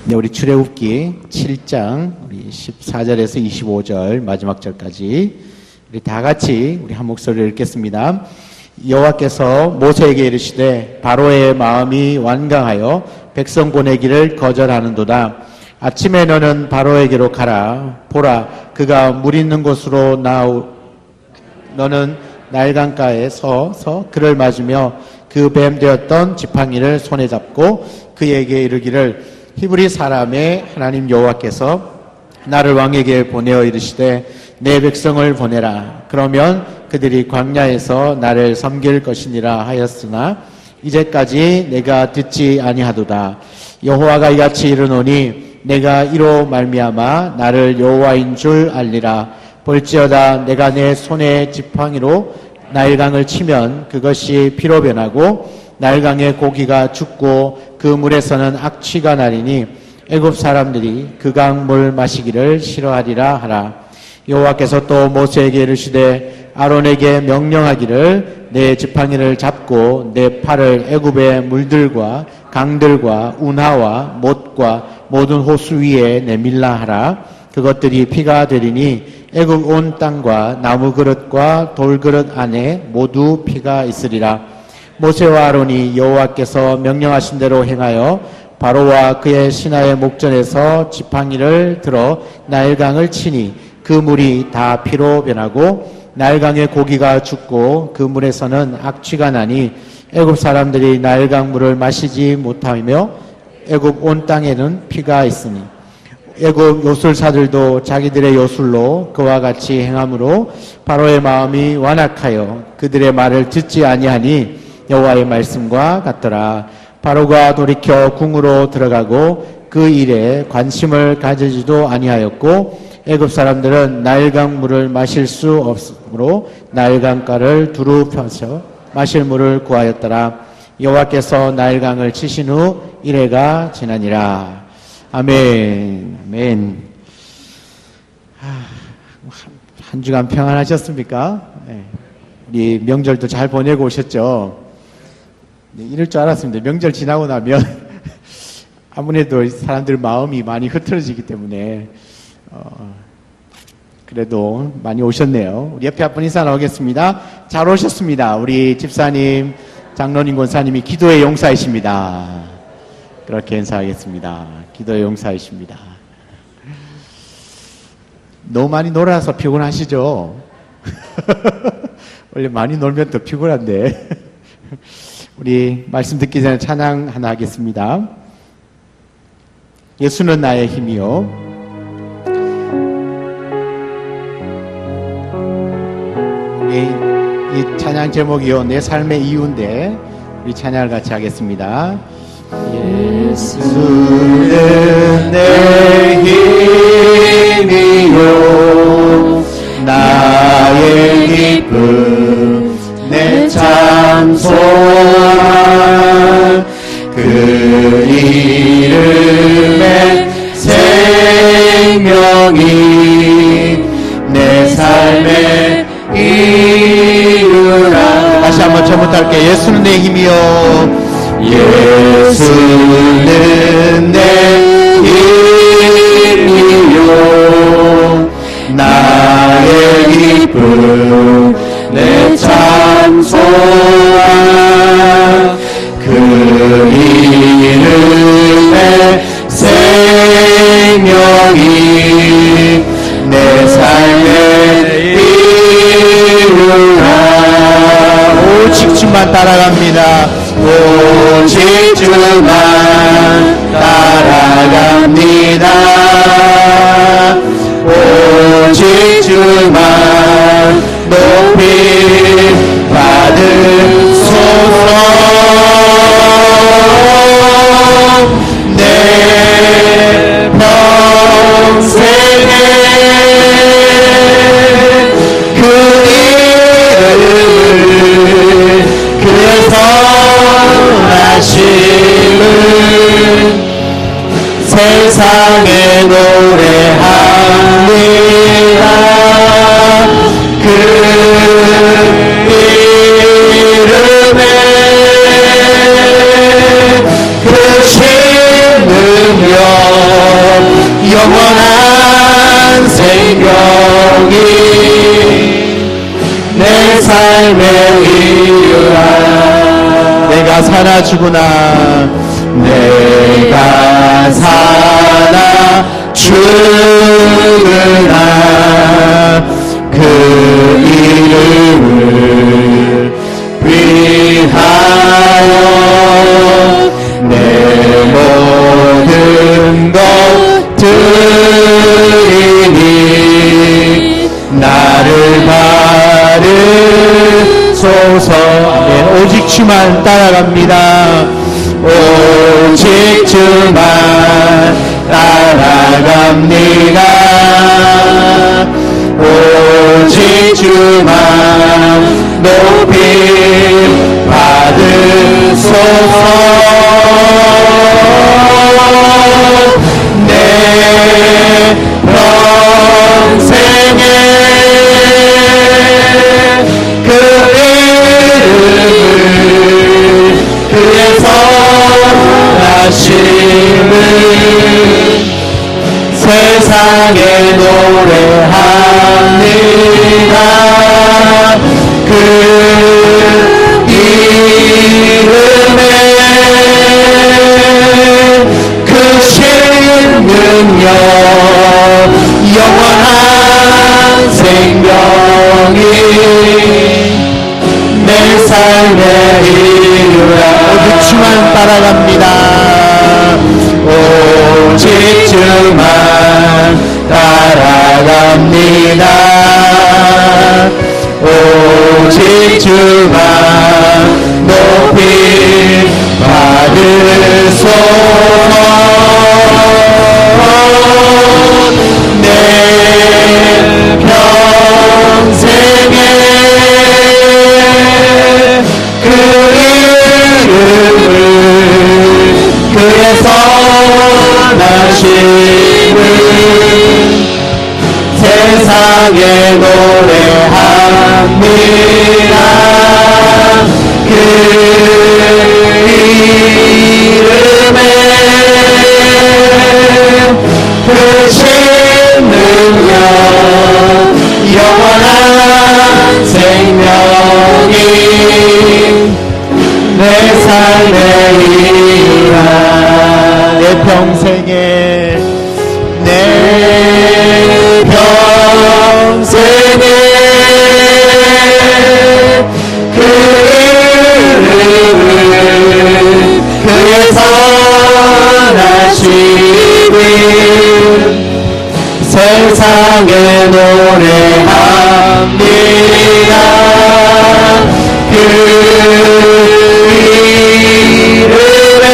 네, 우리 출애굽기 7장 우리 14절에서 25절 마지막 절까지 우리 다 같이 우리 한 목소리로 읽겠습니다. 여호와께서 모세에게 이르시되 바로의 마음이 완강하여 백성 보내기를 거절하는도다. 아침에 너는 바로에게로 가라. 보라, 그가 물 있는 곳으로 너는 나일강가에 서서 그를 맞으며 그 뱀 되었던 지팡이를 손에 잡고 그에게 이르기를 히브리 사람의 하나님 여호와께서 나를 왕에게 보내어 이르시되 내 백성을 보내라. 그러면 그들이 광야에서 나를 섬길 것이니라 하였으나 이제까지 내가 듣지 아니하도다. 여호와가 이같이 이르노니 내가 이로 말미암아 나를 여호와인 줄 알리라. 볼지어다 내가 내 손에 지팡이로 나일강을 치면 그것이 피로 변하고 나일강의 고기가 죽고 그 물에서는 악취가 나리니 애굽 사람들이 그 강물 마시기를 싫어하리라 하라. 여호와께서 또 모세에게 이르시되 아론에게 명령하기를 내 지팡이를 잡고 내 팔을 애굽의 물들과 강들과 운하와 못과 모든 호수 위에 내밀라 하라. 그것들이 피가 되리니 애굽 온 땅과 나무 그릇과 돌 그릇 안에 모두 피가 있으리라. 모세와 아론이 여호와께서 명령하신 대로 행하여 바로와 그의 신하의 목전에서 지팡이를 들어 나일강을 치니 그 물이 다 피로 변하고 나일강의 고기가 죽고 그 물에서는 악취가 나니 애굽 사람들이 나일강 물을 마시지 못하며 애굽 온 땅에는 피가 있으니 애굽 요술사들도 자기들의 요술로 그와 같이 행함으로 바로의 마음이 완악하여 그들의 말을 듣지 아니하니 여호와의 말씀과 같더라. 바로가 돌이켜 궁으로 들어가고 그 일에 관심을 가지지도 아니하였고 애굽 사람들은 나일강 물을 마실 수 없으므로 나일강가를 두루 펴서 마실 물을 구하였더라. 여호와께서 나일강을 치신 후 이래가 지나니라. 아멘. 아멘. 한 주간 평안하셨습니까? 네. 우리 명절도 잘 보내고 오셨죠? 네, 이럴 줄 알았습니다. 명절 지나고 나면 아무래도 사람들 마음이 많이 흐트러지기 때문에 그래도 많이 오셨네요. 우리 옆에 한 분 인사 나오겠습니다. 잘 오셨습니다. 우리 집사님, 장로님, 권사님이 기도의 용사이십니다. 그렇게 인사하겠습니다. 기도의 용사이십니다. 너무 많이 놀아서 피곤하시죠? 원래 많이 놀면 더 피곤한데. 우리 말씀 듣기 전에 찬양 하나 하겠습니다. 예수는 나의 힘이요. 우리 이 찬양 제목이요. 내 삶의 이유인데 우리 찬양을 같이 하겠습니다. 예수는 내 힘이요. 나의 기쁨 내 참 소망 그 이름의 생명이 내 삶의 이유라. 다시 한번 처음부터 할게요. 예수는 내 힘이요. 예수는 내 힘이요. 나의 기쁨 내 참 소망 그 이름의 생명이 내 삶의 이유라. 오직 주만 따라갑니다. 오직 주만 따라갑니다. 오직 주만 높이 받으소서. 내 평생에 그 이름을 그 선하심을 세상에 노래합니다. 그 생명이 내 삶의 이유라. 내가 사나 죽으나 내가 사나 죽으나 그 이름을 위하여 내 모든 것 드리니 나를 바르소서. 아멘. 오직 주만 따라갑니다. 오직 주만 따라갑니다. 오직 주만 높이 받으소서. 내 평생에 그 이름을 그의 선하심을 세상에 노래합니다. 그 이름에 크신 능력 영원한 생명이 내 삶의 이유라. 오직 주만 따라갑니다. 오직 주만 따라갑니다. 오직 주만 높이 받으소서. 내 평생에 그 이름을 그의 선하심을 세상에 노래합니다. 그 이름에 크신 능력 영원한 생명이 내 삶의 이유라. 내 평생에 내 평생에 그 이름을 그의 선하심을 세상에 노래합니다. 그 이름에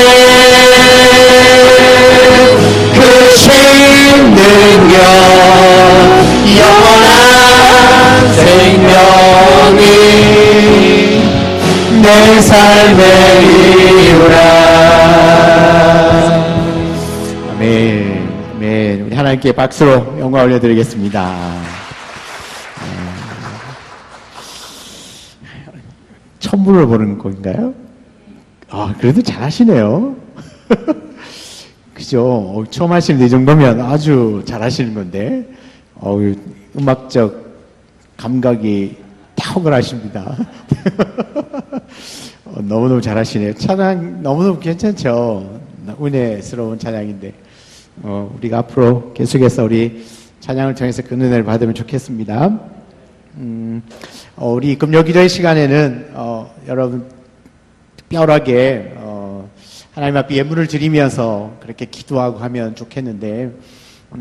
크신 능력 영원한 생명이 내 삶의 이유라. 아멘. 아멘. 우리 하나님께 박수로 영광 올려드리겠습니다. 처음 불러보는 건가요? 아, 그래도 잘하시네요. 그죠? 처음 하시는 이 정도면 아주 잘하시는 건데, 음악적 감각이 탁월하십니다. 너무너무 잘하시네요. 찬양 너무너무 괜찮죠? 은혜스러운 찬양인데, 우리가 앞으로 계속해서 우리 찬양을 통해서 그 은혜를 받으면 좋겠습니다. 우리 금요기도의 시간에는 여러분 특별하게 하나님 앞에 예물을 드리면서 그렇게 기도하고 하면 좋겠는데,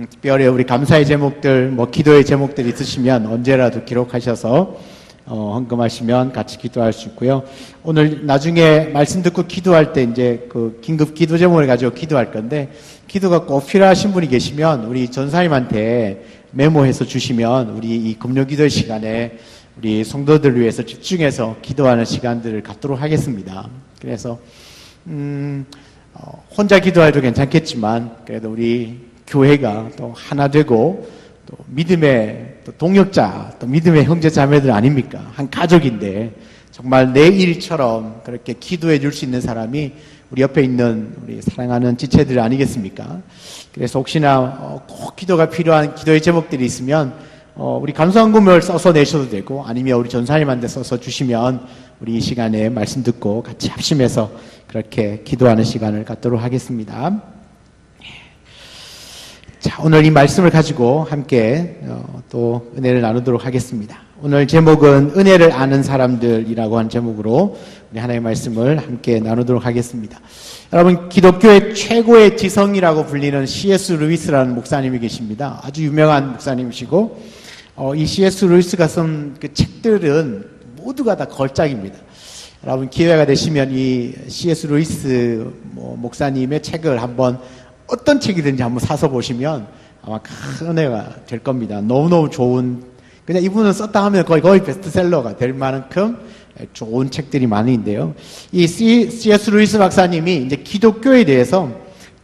특별히 우리 감사의 제목들, 기도의 제목들 있으시면 언제라도 기록하셔서 헌금하시면 같이 기도할 수 있고요. 오늘 나중에 말씀 듣고 기도할 때 이제 그 긴급 기도 제목을 가지고 기도할 건데, 기도가 꼭 필요하신 분이 계시면 우리 전사님한테 메모해서 주시면 우리 이 금요기도 시간에 우리 성도들을 위해서 집중해서 기도하는 시간들을 갖도록 하겠습니다. 그래서 혼자 기도해도 괜찮겠지만 그래도 우리 교회가 또 하나 되고 또 믿음의 또 동역자, 또 믿음의 형제 자매들 아닙니까? 한 가족인데 정말 내 일처럼 그렇게 기도해 줄 수 있는 사람이 우리 옆에 있는 우리 사랑하는 지체들 아니겠습니까? 그래서 혹시나 꼭 기도가 필요한 기도의 제목들이 있으면 우리 감사헌금을 써서 내셔도 되고 아니면 우리 전사님한테 써서 주시면 우리 이 시간에 말씀 듣고 같이 합심해서 그렇게 기도하는 시간을 갖도록 하겠습니다. 자, 오늘 이 말씀을 가지고 함께 또 은혜를 나누도록 하겠습니다. 오늘 제목은 은혜를 아는 사람들이라고 하는 제목으로 우리 하나님의 말씀을 함께 나누도록 하겠습니다. 여러분, 기독교의 최고의 지성이라고 불리는 C.S. 루이스라는 목사님이 계십니다. 아주 유명한 목사님이시고 이 C.S. 루이스가 쓴 그 책들은 모두가 다 걸작입니다. 여러분, 기회가 되시면 이 C.S. 루이스 목사님의 책을 한번 어떤 책이든지 한번 사서 보시면 아마 큰 은혜가 될 겁니다. 너무너무 좋은, 그냥 이분은 썼다 하면 거의 베스트셀러가 될 만큼 좋은 책들이 많은데요. 이 C.S. 루이스 박사님이 이제 기독교에 대해서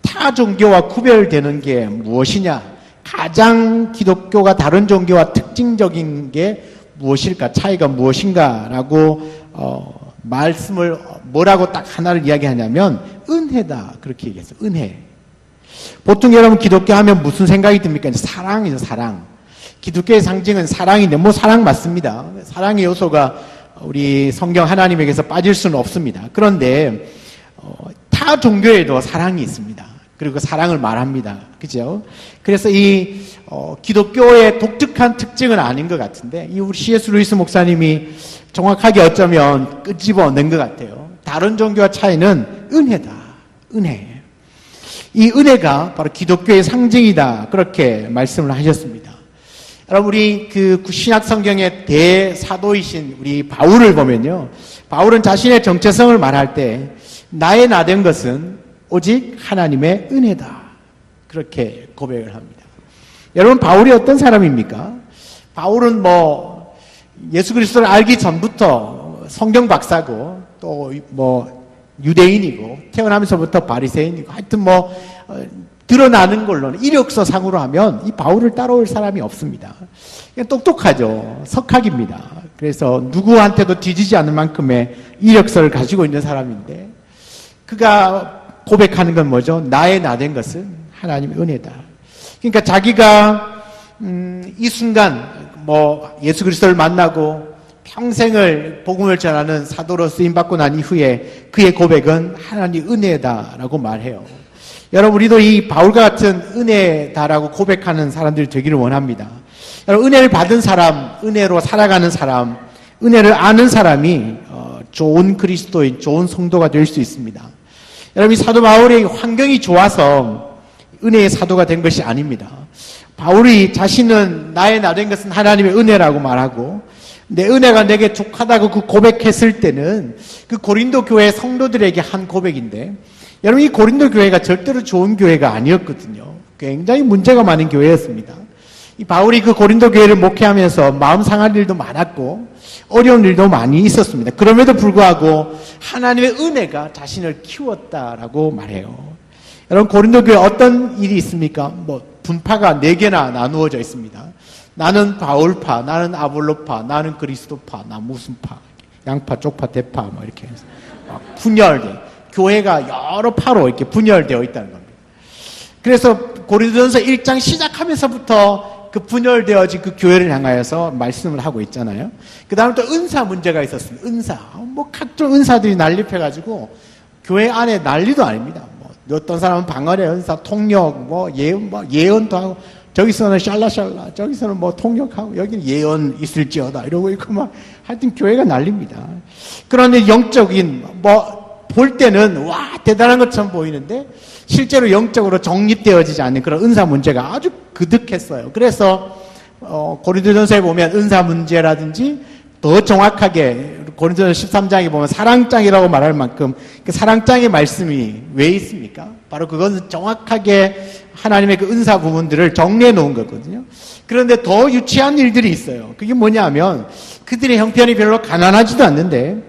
타 종교와 구별되는 게 무엇이냐, 가장 기독교가 다른 종교와 특징적인 게 무엇일까, 차이가 무엇인가라고 말씀을 뭐라고 딱 하나를 이야기하냐면 은혜다, 그렇게 얘기했어요. 은혜. 보통 여러분 기독교 하면 무슨 생각이 듭니까? 사랑이죠, 사랑. 기독교의 상징은 사랑인데, 사랑 맞습니다. 사랑의 요소가 우리 성경 하나님에게서 빠질 수는 없습니다. 그런데 타 종교에도 사랑이 있습니다. 그리고 그 사랑을 말합니다. 그죠? 그래서 이 기독교의 독특한 특징은 아닌 것 같은데, 이 우리 C.S. 루이스 목사님이 정확하게 어쩌면 끄집어낸 것 같아요. 다른 종교와 차이는 은혜다. 은혜. 이 은혜가 바로 기독교의 상징이다. 그렇게 말씀을 하셨습니다. 여러분, 우리 그 신약 성경의 대사도이신 우리 바울을 보면요. 바울은 자신의 정체성을 말할 때 나의 나된 것은 오직 하나님의 은혜다. 그렇게 고백을 합니다. 여러분, 바울이 어떤 사람입니까? 바울은 예수 그리스도를 알기 전부터 성경 박사고 또 유대인이고 태어나면서부터 바리새인이고 하여튼 드러나는 걸로는 이력서 상으로 하면 이 바울을 따라올 사람이 없습니다. 똑똑하죠. 석학입니다. 그래서 누구한테도 뒤지지 않을 만큼의 이력서를 가지고 있는 사람인데 그가 고백하는 건 뭐죠? 나의 나된 것은 하나님의 은혜다. 그러니까 자기가 이 순간 예수 그리스도를 만나고 평생을 복음을 전하는 사도로 쓰임받고 난 이후에 그의 고백은 하나님 은혜다라고 말해요. 여러분, 우리도 이 바울과 같은 은혜다라고 고백하는 사람들이 되기를 원합니다. 여러분, 은혜를 받은 사람, 은혜로 살아가는 사람, 은혜를 아는 사람이 좋은 그리스도인, 좋은 성도가 될 수 있습니다. 여러분, 이 사도 바울의 환경이 좋아서 은혜의 사도가 된 것이 아닙니다. 바울이 자신은 나의 나된 것은 하나님의 은혜라고 말하고 내 은혜가 내게 족하다고 그 고백했을 때는 그 고린도 교회 성도들에게 한 고백인데, 여러분, 이 고린도 교회가 절대로 좋은 교회가 아니었거든요. 굉장히 문제가 많은 교회였습니다. 이 바울이 그 고린도 교회를 목회하면서 마음 상할 일도 많았고 어려운 일도 많이 있었습니다. 그럼에도 불구하고 하나님의 은혜가 자신을 키웠다라고 말해요. 여러분, 고린도 교회 어떤 일이 있습니까? 분파가 4개나 나누어져 있습니다. 나는 바울파, 나는 아볼로파, 나는 그리스도파, 나 무슨 파, 양파, 쪽파, 대파, 이렇게 해서 분열돼. 교회가 여러 파로 이렇게 분열되어 있다는 겁니다. 그래서 고린도전서 1장 시작하면서부터 그 분열되어진 그 교회를 향하여서 말씀을 하고 있잖아요. 그 다음에 또 은사 문제가 있었습니다. 은사. 각종 은사들이 난립해가지고 교회 안에 난리도 아닙니다. 어떤 사람은 방언의 은사, 통역, 예언도 하고, 저기서는 샬라샬라, 저기서는 통역하고, 여기는 예언 있을지어다, 이러고 있고, 하여튼 교회가 난립니다. 그런데 영적인, 볼 때는, 대단한 것처럼 보이는데, 실제로 영적으로 정립되어지지 않는 그런 은사 문제가 아주 그득했어요. 그래서, 고린도전서에 보면 은사 문제라든지, 더 정확하게 고린도전서 13장에 보면 사랑장이라고 말할 만큼 그 사랑장의 말씀이 왜 있습니까? 바로 그것은 정확하게 하나님의 그 은사 부분들을 정리해 놓은 거거든요. 그런데 더 유치한 일들이 있어요. 그게 뭐냐면 그들의 형편이 별로 가난하지도 않는데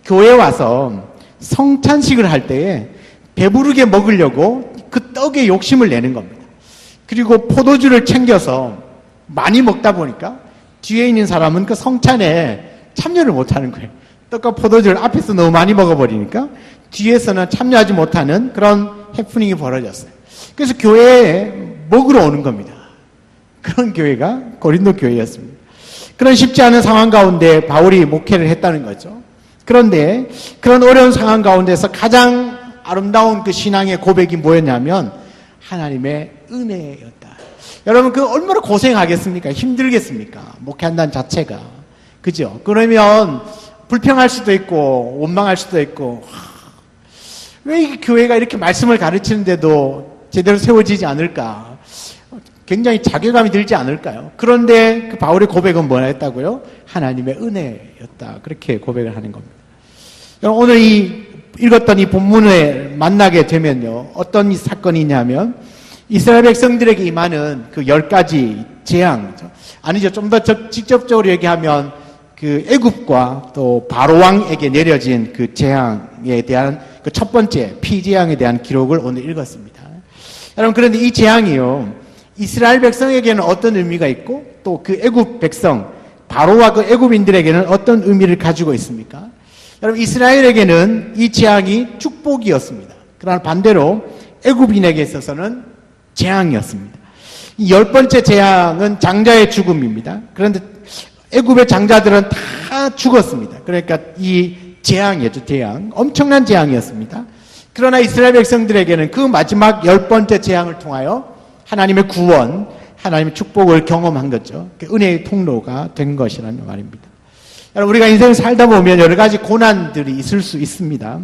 교회에 와서 성찬식을 할 때에 배부르게 먹으려고 그 떡에 욕심을 내는 겁니다. 그리고 포도주를 챙겨서 많이 먹다 보니까 뒤에 있는 사람은 그 성찬에 참여를 못하는 거예요. 떡과 포도주를 앞에서 너무 많이 먹어버리니까 뒤에서는 참여하지 못하는 그런 해프닝이 벌어졌어요. 그래서 교회에 먹으러 오는 겁니다. 그런 교회가 고린도 교회였습니다. 그런 쉽지 않은 상황 가운데 바울이 목회를 했다는 거죠. 그런데 그런 어려운 상황 가운데서 가장 아름다운 그 신앙의 고백이 뭐였냐면 하나님의 은혜였다. 여러분, 그 얼마나 고생하겠습니까? 힘들겠습니까? 목회한다는 자체가. 그죠? 그러면 불평할 수도 있고 원망할 수도 있고, 왜 이 교회가 이렇게 말씀을 가르치는데도 제대로 세워지지 않을까? 굉장히 자괴감이 들지 않을까요? 그런데 그 바울의 고백은 뭐라 했다고요? 하나님의 은혜였다. 그렇게 고백을 하는 겁니다. 오늘 읽었던 이 본문을 만나게 되면요, 어떤 사건이 있냐면 이스라엘 백성들에게 임하는 그 10가지 재앙, 아니죠, 좀 더 직접적으로 얘기하면 그 애굽과 또 바로 왕에게 내려진 그 재앙에 대한 그 첫 번째 피재앙에 대한 기록을 오늘 읽었습니다. 여러분, 그런데 이 재앙이요, 이스라엘 백성에게는 어떤 의미가 있고 또 그 애굽 백성 바로와 그 애굽인들에게는 어떤 의미를 가지고 있습니까? 여러분, 이스라엘에게는 이 재앙이 축복이었습니다. 그러나 반대로 애굽인에게 있어서는 재앙이었습니다. 이 10번째 재앙은 장자의 죽음입니다. 그런데 애굽의 장자들은 다 죽었습니다. 그러니까 이 재앙이었죠, 재앙. 엄청난 재앙이었습니다. 그러나 이스라엘 백성들에게는 그 마지막 10번째 재앙을 통하여 하나님의 구원, 하나님의 축복을 경험한 거죠. 은혜의 통로가 된 것이라는 말입니다. 여러분, 우리가 인생을 살다 보면 여러 가지 고난들이 있을 수 있습니다.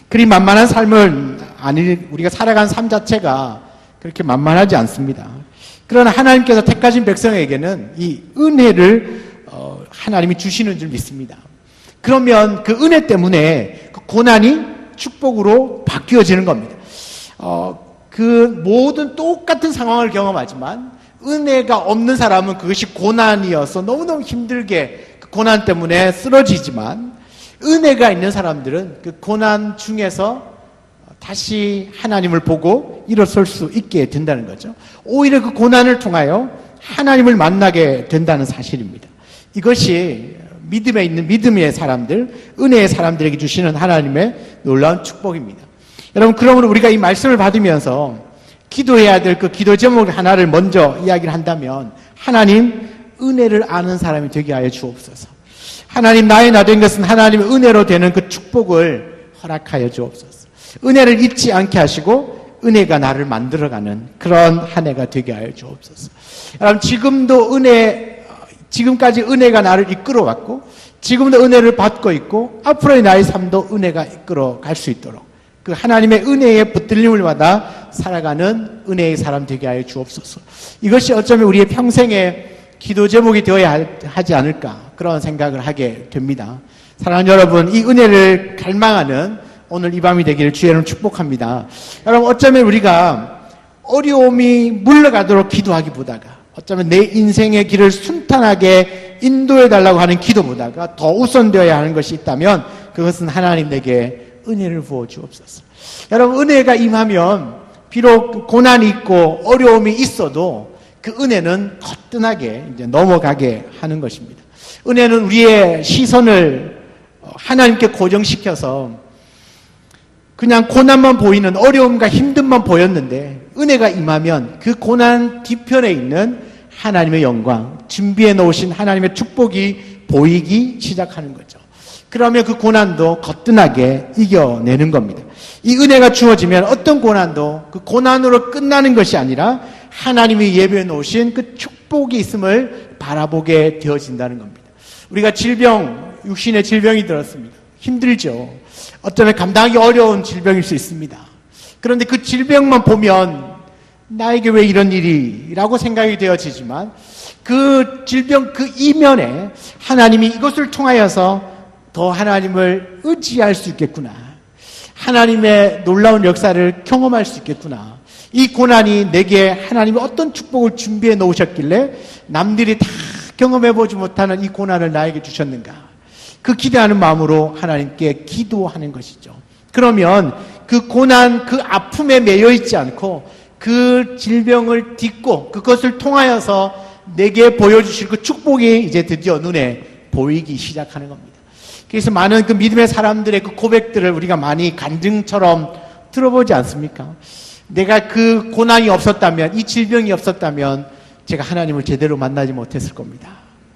그리 만만한 삶을 우리가 살아간 삶 자체가 그렇게 만만하지 않습니다. 그러나 하나님께서 택하신 백성에게는 이 은혜를 하나님이 주시는 줄 믿습니다. 그러면 그 은혜 때문에 그 고난이 축복으로 바뀌어지는 겁니다. 그 모든 똑같은 상황을 경험하지만 은혜가 없는 사람은 그것이 고난이어서 너무너무 힘들게 그 고난 때문에 쓰러지지만, 은혜가 있는 사람들은 그 고난 중에서 다시 하나님을 보고 일어설 수 있게 된다는 거죠. 오히려 그 고난을 통하여 하나님을 만나게 된다는 사실입니다. 이것이 믿음에 있는 믿음의 사람들, 은혜의 사람들에게 주시는 하나님의 놀라운 축복입니다. 여러분, 그러므로 우리가 이 말씀을 받으면서 기도해야 될 그 기도 제목 하나를 먼저 이야기를 한다면, 하나님, 은혜를 아는 사람이 되게 하여 주옵소서. 하나님, 나의 나 된 것은 하나님의 은혜로 되는 그 축복을 허락하여 주옵소서. 은혜를 잊지 않게 하시고 은혜가 나를 만들어가는 그런 한 해가 되게 하여 주옵소서. 여러분, 지금까지 은혜가 나를 이끌어왔고 지금도 은혜를 받고 있고 앞으로의 나의 삶도 은혜가 이끌어 갈 수 있도록 그 하나님의 은혜에 붙들림을 받아 살아가는 은혜의 사람 되게 하여 주옵소서. 이것이 어쩌면 우리의 평생의 기도 제목이 되어야 하지 않을까, 그런 생각을 하게 됩니다. 사랑하는 여러분, 이 은혜를 갈망하는 오늘 이 밤이 되기를 주의 이름으로 축복합니다. 여러분, 어쩌면 우리가 어려움이 물러가도록 기도하기보다가, 어쩌면 내 인생의 길을 순탄하게 인도해달라고 하는 기도보다가 더 우선되어야 하는 것이 있다면 그것은 하나님 내게 은혜를 부어 주옵소서. 여러분, 은혜가 임하면 비록 고난이 있고 어려움이 있어도 그 은혜는 거뜬하게 이제 넘어가게 하는 것입니다. 은혜는 우리의 시선을 하나님께 고정시켜서 그냥 고난만 보이는, 어려움과 힘듦만 보였는데 은혜가 임하면 그 고난 뒤편에 있는 하나님의 영광, 준비해 놓으신 하나님의 축복이 보이기 시작하는 거죠. 그러면 그 고난도 거뜬하게 이겨내는 겁니다. 이 은혜가 주어지면 어떤 고난도 그 고난으로 끝나는 것이 아니라 하나님이 예배해 놓으신 그 축복이 있음을 바라보게 되어진다는 겁니다. 우리가 육신의 질병이 들었습니다. 힘들죠. 어쩌면 감당하기 어려운 질병일 수 있습니다. 그런데 그 질병만 보면 나에게 왜 이런 일이? 라고 생각이 되어지지만 그 질병 그 이면에 하나님이 이것을 통하여서 더 하나님을 의지할 수 있겠구나. 하나님의 놀라운 역사를 경험할 수 있겠구나. 이 고난이 내게 하나님이 어떤 축복을 준비해 놓으셨길래 남들이 다 경험해보지 못하는 이 고난을 나에게 주셨는가. 그 기대하는 마음으로 하나님께 기도하는 것이죠. 그러면 그 고난, 그 아픔에 매여 있지 않고 그 질병을 딛고 그것을 통하여서 내게 보여주실 그 축복이 이제 드디어 눈에 보이기 시작하는 겁니다. 그래서 많은 그 믿음의 사람들의 그 고백들을 우리가 많이 간증처럼 들어보지 않습니까? 내가 그 고난이 없었다면, 이 질병이 없었다면 제가 하나님을 제대로 만나지 못했을 겁니다.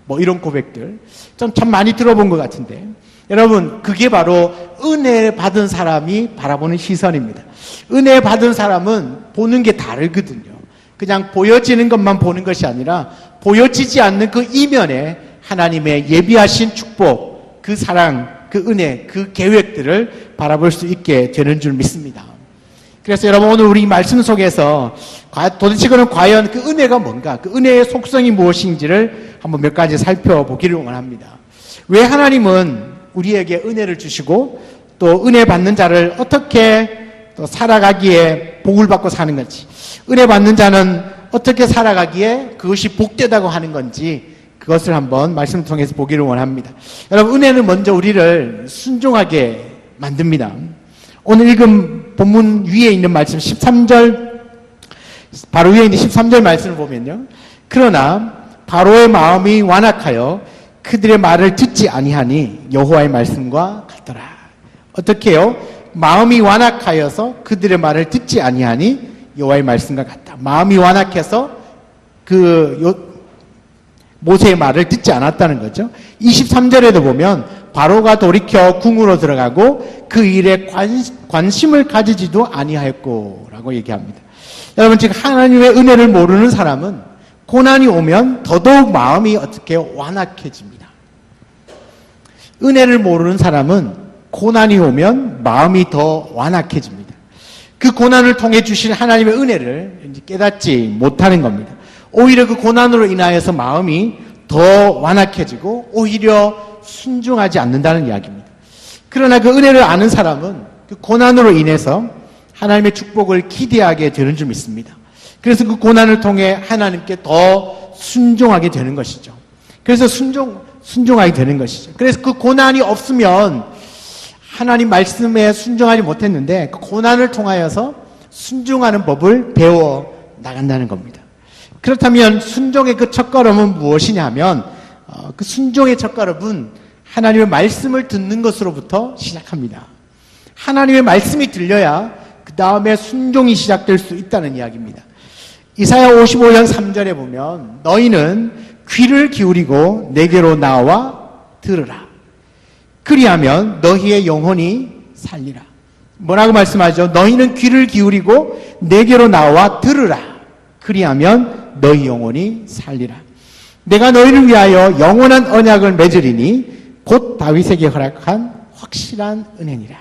뭐 이런 고백들 좀 참 많이 들어본 것 같은데, 여러분, 그게 바로 은혜 받은 사람이 바라보는 시선입니다. 은혜 받은 사람은 보는 게 다르거든요. 그냥 보여지는 것만 보는 것이 아니라 보여지지 않는 그 이면에 하나님의 예비하신 축복, 그 사랑, 그 은혜, 그 계획들을 바라볼 수 있게 되는 줄 믿습니다. 그래서 여러분, 오늘 우리 말씀 속에서 도대체 그는 과연 그 은혜가 뭔가, 그 은혜의 속성이 무엇인지를 한번 몇 가지 살펴보기를 원합니다. 왜 하나님은 우리에게 은혜를 주시고 또 은혜 받는 자를 어떻게 또 살아가기에 복을 받고 사는 건지, 은혜 받는 자는 어떻게 살아가기에 그것이 복되다고 하는 건지, 그것을 한번 말씀을 통해서 보기를 원합니다. 여러분, 은혜는 먼저 우리를 순종하게 만듭니다. 오늘 읽은 본문 위에 있는 말씀 13절, 바로 위에 있는 13절 말씀을 보면요, 그러나 바로의 마음이 완악하여 그들의 말을 듣지 아니하니 여호와의 말씀과 같더라. 어떻게 해요? 마음이 완악하여서 그들의 말을 듣지 아니하니 여호와의 말씀과 같다. 마음이 완악해서 모세의 말을 듣지 않았다는 거죠. 23절에도 보면 바로가 돌이켜 궁으로 들어가고 그 일에 관심을 가지지도 아니하였고 라고 얘기합니다. 여러분, 지금 하나님의 은혜를 모르는 사람은 고난이 오면 더더욱 마음이 어떻게 완악해집니다. 은혜를 모르는 사람은 고난이 오면 마음이 더 완악해집니다. 그 고난을 통해 주신 하나님의 은혜를 깨닫지 못하는 겁니다. 오히려 그 고난으로 인하여서 마음이 더 완악해지고 오히려 순종하지 않는다는 이야기입니다. 그러나 그 은혜를 아는 사람은 그 고난으로 인해서 하나님의 축복을 기대하게 되는 줄 믿습니다. 그래서 그 고난을 통해 하나님께 더 순종하게 되는 것이죠. 그래서 순종하게 되는 것이죠. 그래서 그 고난이 없으면 하나님 말씀에 순종하지 못했는데 그 고난을 통하여서 순종하는 법을 배워 나간다는 겁니다. 그렇다면 순종의 그 첫걸음은 무엇이냐 하면 그 순종의 첫걸음은 하나님의 말씀을 듣는 것으로부터 시작합니다. 하나님의 말씀이 들려야 그 다음에 순종이 시작될 수 있다는 이야기입니다. 이사야 55장 3절에 보면 너희는 귀를 기울이고 내게로 나와 들으라. 그리하면 너희의 영혼이 살리라. 뭐라고 말씀하죠? 너희는 귀를 기울이고 내게로 나와 들으라. 그리하면 너희 영혼이 살리라. 내가 너희를 위하여 영원한 언약을 맺으리니 곧 다윗에게 허락한 확실한 은혜니라.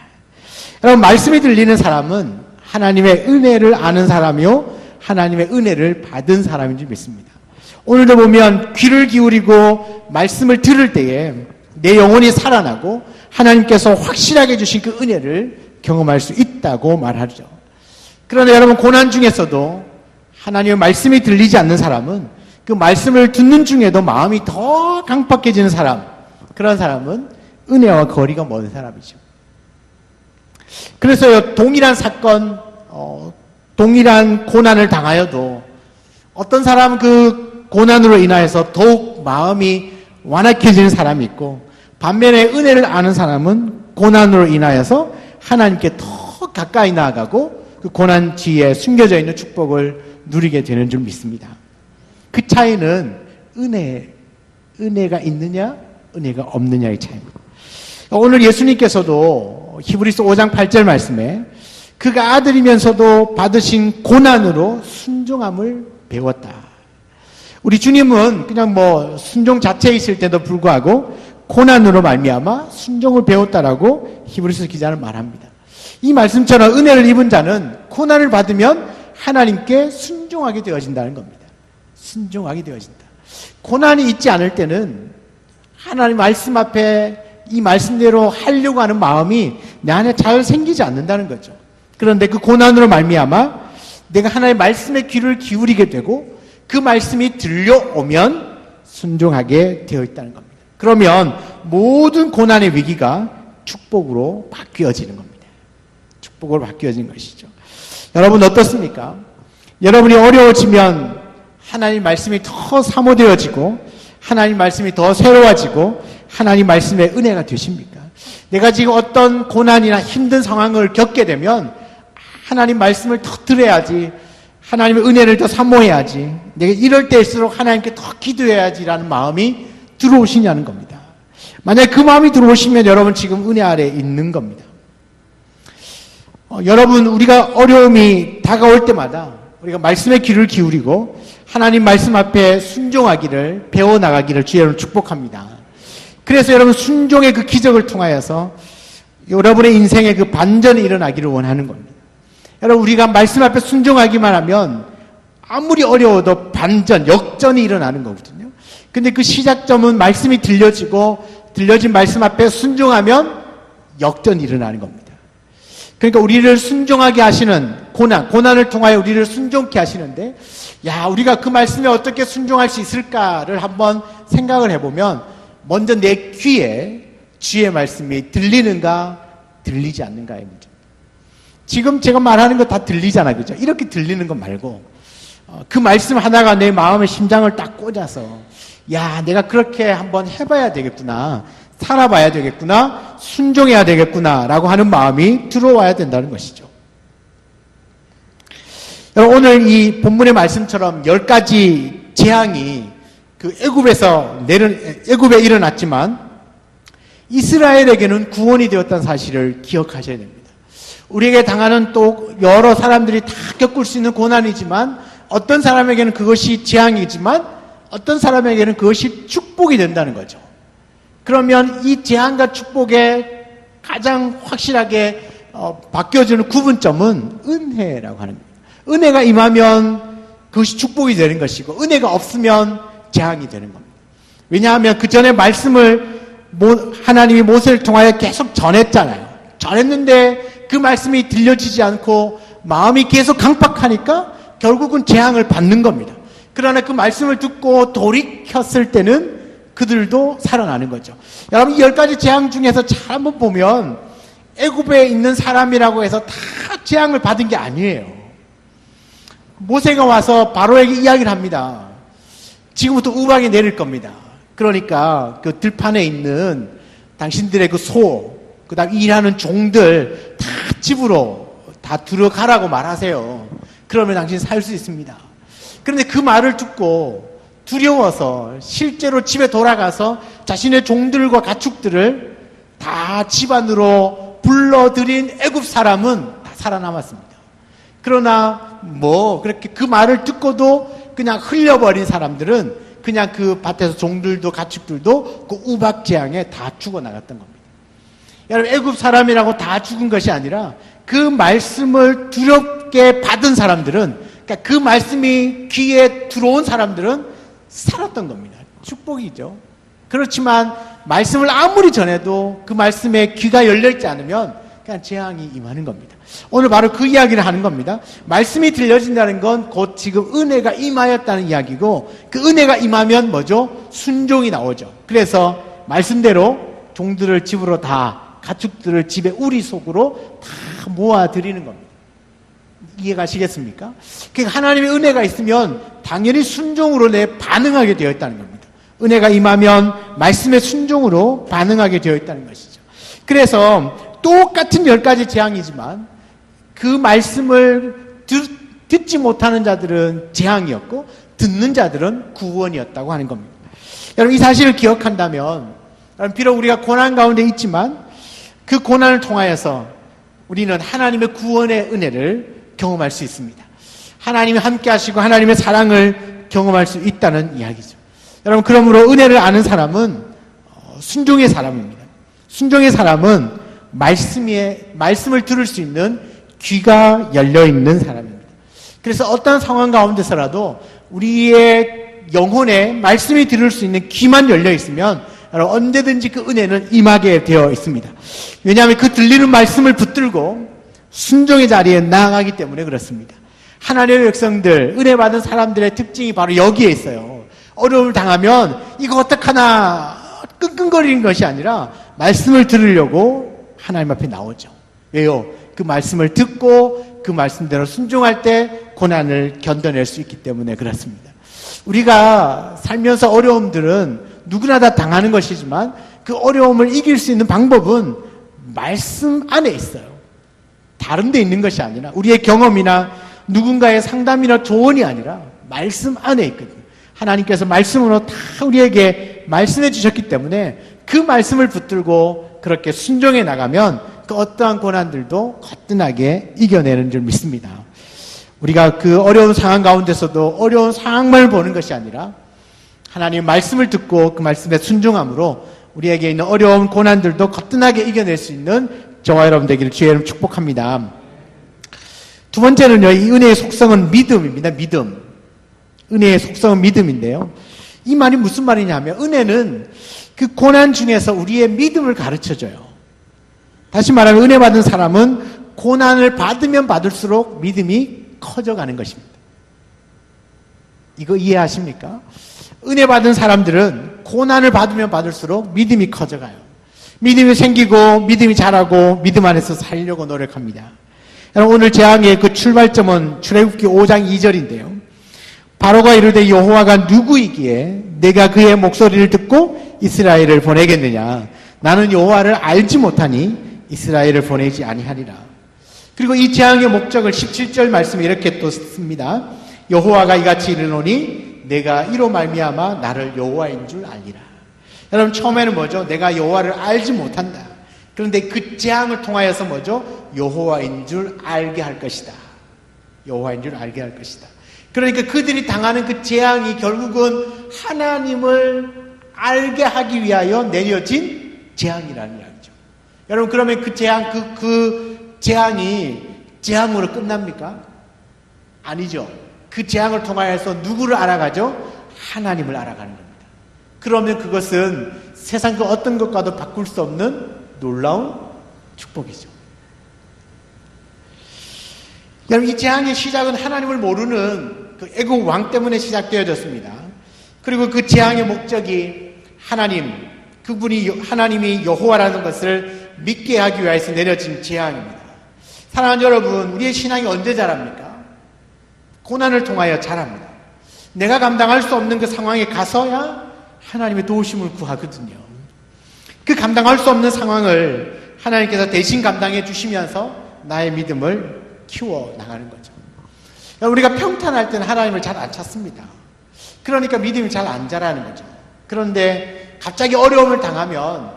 여러분, 말씀이 들리는 사람은 하나님의 은혜를 아는 사람이요 하나님의 은혜를 받은 사람인 줄 믿습니다. 오늘도 보면 귀를 기울이고 말씀을 들을 때에 내 영혼이 살아나고 하나님께서 확실하게 주신 그 은혜를 경험할 수 있다고 말하죠. 그러나 여러분, 고난 중에서도 하나님의 말씀이 들리지 않는 사람은 그 말씀을 듣는 중에도 마음이 더 강팍해지는 사람, 그런 사람은 은혜와 거리가 먼 사람이죠. 그래서 동일한 사건, 동일한 고난을 당하여도 어떤 사람은 그 고난으로 인하여서 더욱 마음이 완악해지는 사람이 있고, 반면에 은혜를 아는 사람은 고난으로 인하여서 하나님께 더 가까이 나아가고 그 고난 뒤에 숨겨져 있는 축복을 누리게 되는 줄 믿습니다. 그 차이는 은혜가 있느냐 은혜가 없느냐의 차이입니다. 오늘 예수님께서도 히브리서 5장 8절 말씀에 그가 아들이면서도 받으신 고난으로 순종함을 배웠다. 우리 주님은 그냥 순종 자체에 있을 때도 불구하고 고난으로 말미암아 순종을 배웠다라고 히브리서 기자는 말합니다. 이 말씀처럼 은혜를 입은 자는 고난을 받으면 하나님께 순종하게 되어진다는 겁니다. 순종하게 되어진다. 고난이 있지 않을 때는 하나님 말씀 앞에 이 말씀대로 하려고 하는 마음이 내 안에 잘 생기지 않는다는 거죠. 그런데 그 고난으로 말미암아 내가 하나님의 말씀에 귀를 기울이게 되고 그 말씀이 들려오면 순종하게 되어 있다는 겁니다. 그러면 모든 고난의 위기가 축복으로 바뀌어지는 겁니다. 축복으로 바뀌어지는 것이죠. 여러분 어떻습니까? 여러분이 어려워지면 하나님 말씀이 더 사모되어지고 하나님 말씀이 더 새로워지고 하나님 말씀의 은혜가 되십니까? 내가 지금 어떤 고난이나 힘든 상황을 겪게 되면 하나님 말씀을 더 들어야지, 하나님의 은혜를 더 사모해야지, 내가 이럴 때일수록 하나님께 더 기도해야지라는 마음이 들어오시냐는 겁니다. 만약에 그 마음이 들어오시면 여러분 지금 은혜 아래에 있는 겁니다. 여러분, 우리가 어려움이 다가올 때마다 우리가 말씀의 귀를 기울이고 하나님 말씀 앞에 순종하기를, 배워나가기를 주의 이름으로 축복합니다. 그래서 여러분, 순종의 그 기적을 통하여서 여러분의 인생에 그 반전이 일어나기를 원하는 겁니다. 여러분, 우리가 말씀 앞에 순종하기만 하면 아무리 어려워도 반전, 역전이 일어나는 거거든요. 근데 그 시작점은 말씀이 들려진 말씀 앞에 순종하면 역전이 일어나는 겁니다. 그러니까 우리를 순종하게 하시는 고난을 통하여 우리를 순종케 하시는데, 우리가 그 말씀에 어떻게 순종할 수 있을까를 한번 생각을 해보면, 먼저 내 귀에 주의 말씀이 들리는가 들리지 않는가의 문제입니다. 지금 제가 말하는 거 다 들리잖아요, 그죠? 이렇게 들리는 거 말고 그 말씀 하나가 내 마음의 심장을 딱 꽂아서, 내가 그렇게 한번 해봐야 되겠구나, 살아봐야 되겠구나, 순종해야 되겠구나 라고 하는 마음이 들어와야 된다는 것이죠. 여러분, 오늘 이 본문의 말씀처럼 10가지 재앙이 그 애굽에 일어났지만 이스라엘에게는 구원이 되었다는 사실을 기억하셔야 됩니다. 우리에게 당하는 또 여러 사람들이 다 겪을 수 있는 고난이지만, 어떤 사람에게는 그것이 재앙이지만 어떤 사람에게는 그것이 축복이 된다는 거죠. 그러면 이 재앙과 축복에 가장 확실하게 바뀌어지는 구분점은 은혜라고 하는 겁니다. 은혜가 임하면 그것이 축복이 되는 것이고, 은혜가 없으면 재앙이 되는 겁니다. 왜냐하면 그 전에 말씀을 하나님이 모세를 통하여 계속 전했잖아요. 전했는데 그 말씀이 들려지지 않고 마음이 계속 강팍하니까 결국은 재앙을 받는 겁니다. 그러나 그 말씀을 듣고 돌이켰을 때는 그들도 살아나는 거죠. 여러분, 이 10가지 재앙 중에서 잘 한번 보면 애굽에 있는 사람이라고 해서 다 재앙을 받은 게 아니에요. 모세가 와서 바로에게 이야기를 합니다. 지금부터 우박이 내릴 겁니다. 그러니까 그 들판에 있는 당신들의 그 소, 그 다음 일하는 종들 다 집으로 다 들어가라고 말하세요. 그러면 당신 살 수 있습니다. 그런데 그 말을 듣고 두려워서 실제로 집에 돌아가서 자신의 종들과 가축들을 다 집 안으로 불러들인 애굽 사람은 다 살아남았습니다. 그러나 그렇게 그 말을 듣고도 그냥 흘려버린 사람들은 그냥 그 밭에서 종들도 가축들도 그 우박 재앙에 다 죽어나갔던 겁니다. 여러분, 애굽 사람이라고 다 죽은 것이 아니라 그 말씀을 두렵게 받은 사람들은, 그러니까 그 말씀이 귀에 들어온 사람들은 살았던 겁니다. 축복이죠. 그렇지만 말씀을 아무리 전해도 그 말씀에 귀가 열려있지 않으면 그냥 재앙이 임하는 겁니다. 오늘 바로 그 이야기를 하는 겁니다. 말씀이 들려진다는 건 곧 지금 은혜가 임하였다는 이야기고, 그 은혜가 임하면 뭐죠? 순종이 나오죠. 그래서 말씀대로 종들을 집으로 다, 가축들을 집에 우리 속으로 다 모아드리는 겁니다. 이해가시겠습니까? 그러니까 하나님의 은혜가 있으면 당연히 순종으로 반응하게 되어 있다는 겁니다. 은혜가 임하면 말씀의 순종으로 반응하게 되어 있다는 것이죠. 그래서 똑같은 10가지 재앙이지만 그 말씀을 듣지 못하는 자들은 재앙이었고 듣는 자들은 구원이었다고 하는 겁니다. 여러분, 이 사실을 기억한다면, 비록 우리가 고난 가운데 있지만 그 고난을 통하여서 우리는 하나님의 구원의 은혜를 경험할 수 있습니다. 하나님이 함께 하시고 하나님의 사랑을 경험할 수 있다는 이야기죠. 여러분, 그러므로 은혜를 아는 사람은 순종의 사람입니다. 순종의 사람은 말씀을 들을 수 있는 귀가 열려있는 사람입니다. 그래서 어떤 상황 가운데서라도 우리의 영혼에 말씀이 들을 수 있는 귀만 열려있으면 언제든지 그 은혜는 임하게 되어 있습니다. 왜냐하면 그 들리는 말씀을 붙들고 순종의 자리에 나아가기 때문에 그렇습니다. 하나님의 백성들, 은혜 받은 사람들의 특징이 바로 여기에 있어요. 어려움을 당하면 이거 어떡하나 끙끙거리는 것이 아니라 말씀을 들으려고 하나님 앞에 나오죠. 왜요? 그 말씀을 듣고 그 말씀대로 순종할 때 고난을 견뎌낼 수 있기 때문에 그렇습니다. 우리가 살면서 어려움들은 누구나 다 당하는 것이지만 그 어려움을 이길 수 있는 방법은 말씀 안에 있어요. 다른 데 있는 것이 아니라 우리의 경험이나 누군가의 상담이나 조언이 아니라 말씀 안에 있거든요. 하나님께서 말씀으로 다 우리에게 말씀해 주셨기 때문에 그 말씀을 붙들고 그렇게 순종해 나가면 그 어떠한 고난들도 거뜬하게 이겨내는 줄 믿습니다. 우리가 그 어려운 상황 가운데서도 어려운 상황만 보는 것이 아니라 하나님의 말씀을 듣고 그 말씀에 순종함으로 우리에게 있는 어려운 고난들도 거뜬하게 이겨낼 수 있는 저와 여러분 되기를 주의 이름 축복합니다. 두 번째는요, 이 은혜의 속성은 믿음입니다. 믿음. 은혜의 속성은 믿음인데요. 이 말이 무슨 말이냐면 은혜는 그 고난 중에서 우리의 믿음을 가르쳐줘요. 다시 말하면 은혜 받은 사람은 고난을 받으면 받을수록 믿음이 커져가는 것입니다. 이거 이해하십니까? 은혜 받은 사람들은 고난을 받으면 받을수록 믿음이 커져가요. 믿음이 생기고 믿음이 자라고 믿음 안에서 살려고 노력합니다. 여러분, 오늘 재앙의 그 출발점은 출애굽기 5장 2절인데요. 바로가 이르되 여호와가 누구이기에 내가 그의 목소리를 듣고 이스라엘을 보내겠느냐. 나는 여호와를 알지 못하니 이스라엘을 보내지 아니하리라. 그리고 이 재앙의 목적을 17절 말씀에 이렇게 또 씁니다. 여호와가 이같이 이르노니 내가 이로 말미암아 나를 여호와인 줄 알리라. 여러분, 처음에는 뭐죠? 내가 여호와를 알지 못한다. 그런데 그 재앙을 통하여서 뭐죠? 여호와인 줄 알게 할 것이다. 여호와인 줄 알게 할 것이다. 그러니까 그들이 당하는 그 재앙이 결국은 하나님을 알게 하기 위하여 내려진 재앙이라는 이야기죠. 여러분, 그러면 그 재앙, 그 재앙이 재앙으로 끝납니까? 아니죠. 그 재앙을 통하여서 누구를 알아가죠? 하나님을 알아가는 겁니다. 그러면 그것은 세상 그 어떤 것과도 바꿀 수 없는 놀라운 축복이죠. 여러분, 이 재앙의 시작은 하나님을 모르는 그 애국 왕 때문에 시작되어졌습니다. 그리고 그 재앙의 목적이 하나님, 그분이 하나님이 여호와라는 것을 믿게 하기 위해서 내려진 재앙입니다. 사랑하는 여러분, 우리의 신앙이 언제 자랍니까? 고난을 통하여 자랍니다. 내가 감당할 수 없는 그 상황에 가서야 하나님의 도우심을 구하거든요. 그 감당할 수 없는 상황을 하나님께서 대신 감당해 주시면서 나의 믿음을 키워 나가는 거죠. 우리가 평탄할 때는 하나님을 잘 안 찾습니다. 그러니까 믿음이 잘 안 자라는 거죠. 그런데 갑자기 어려움을 당하면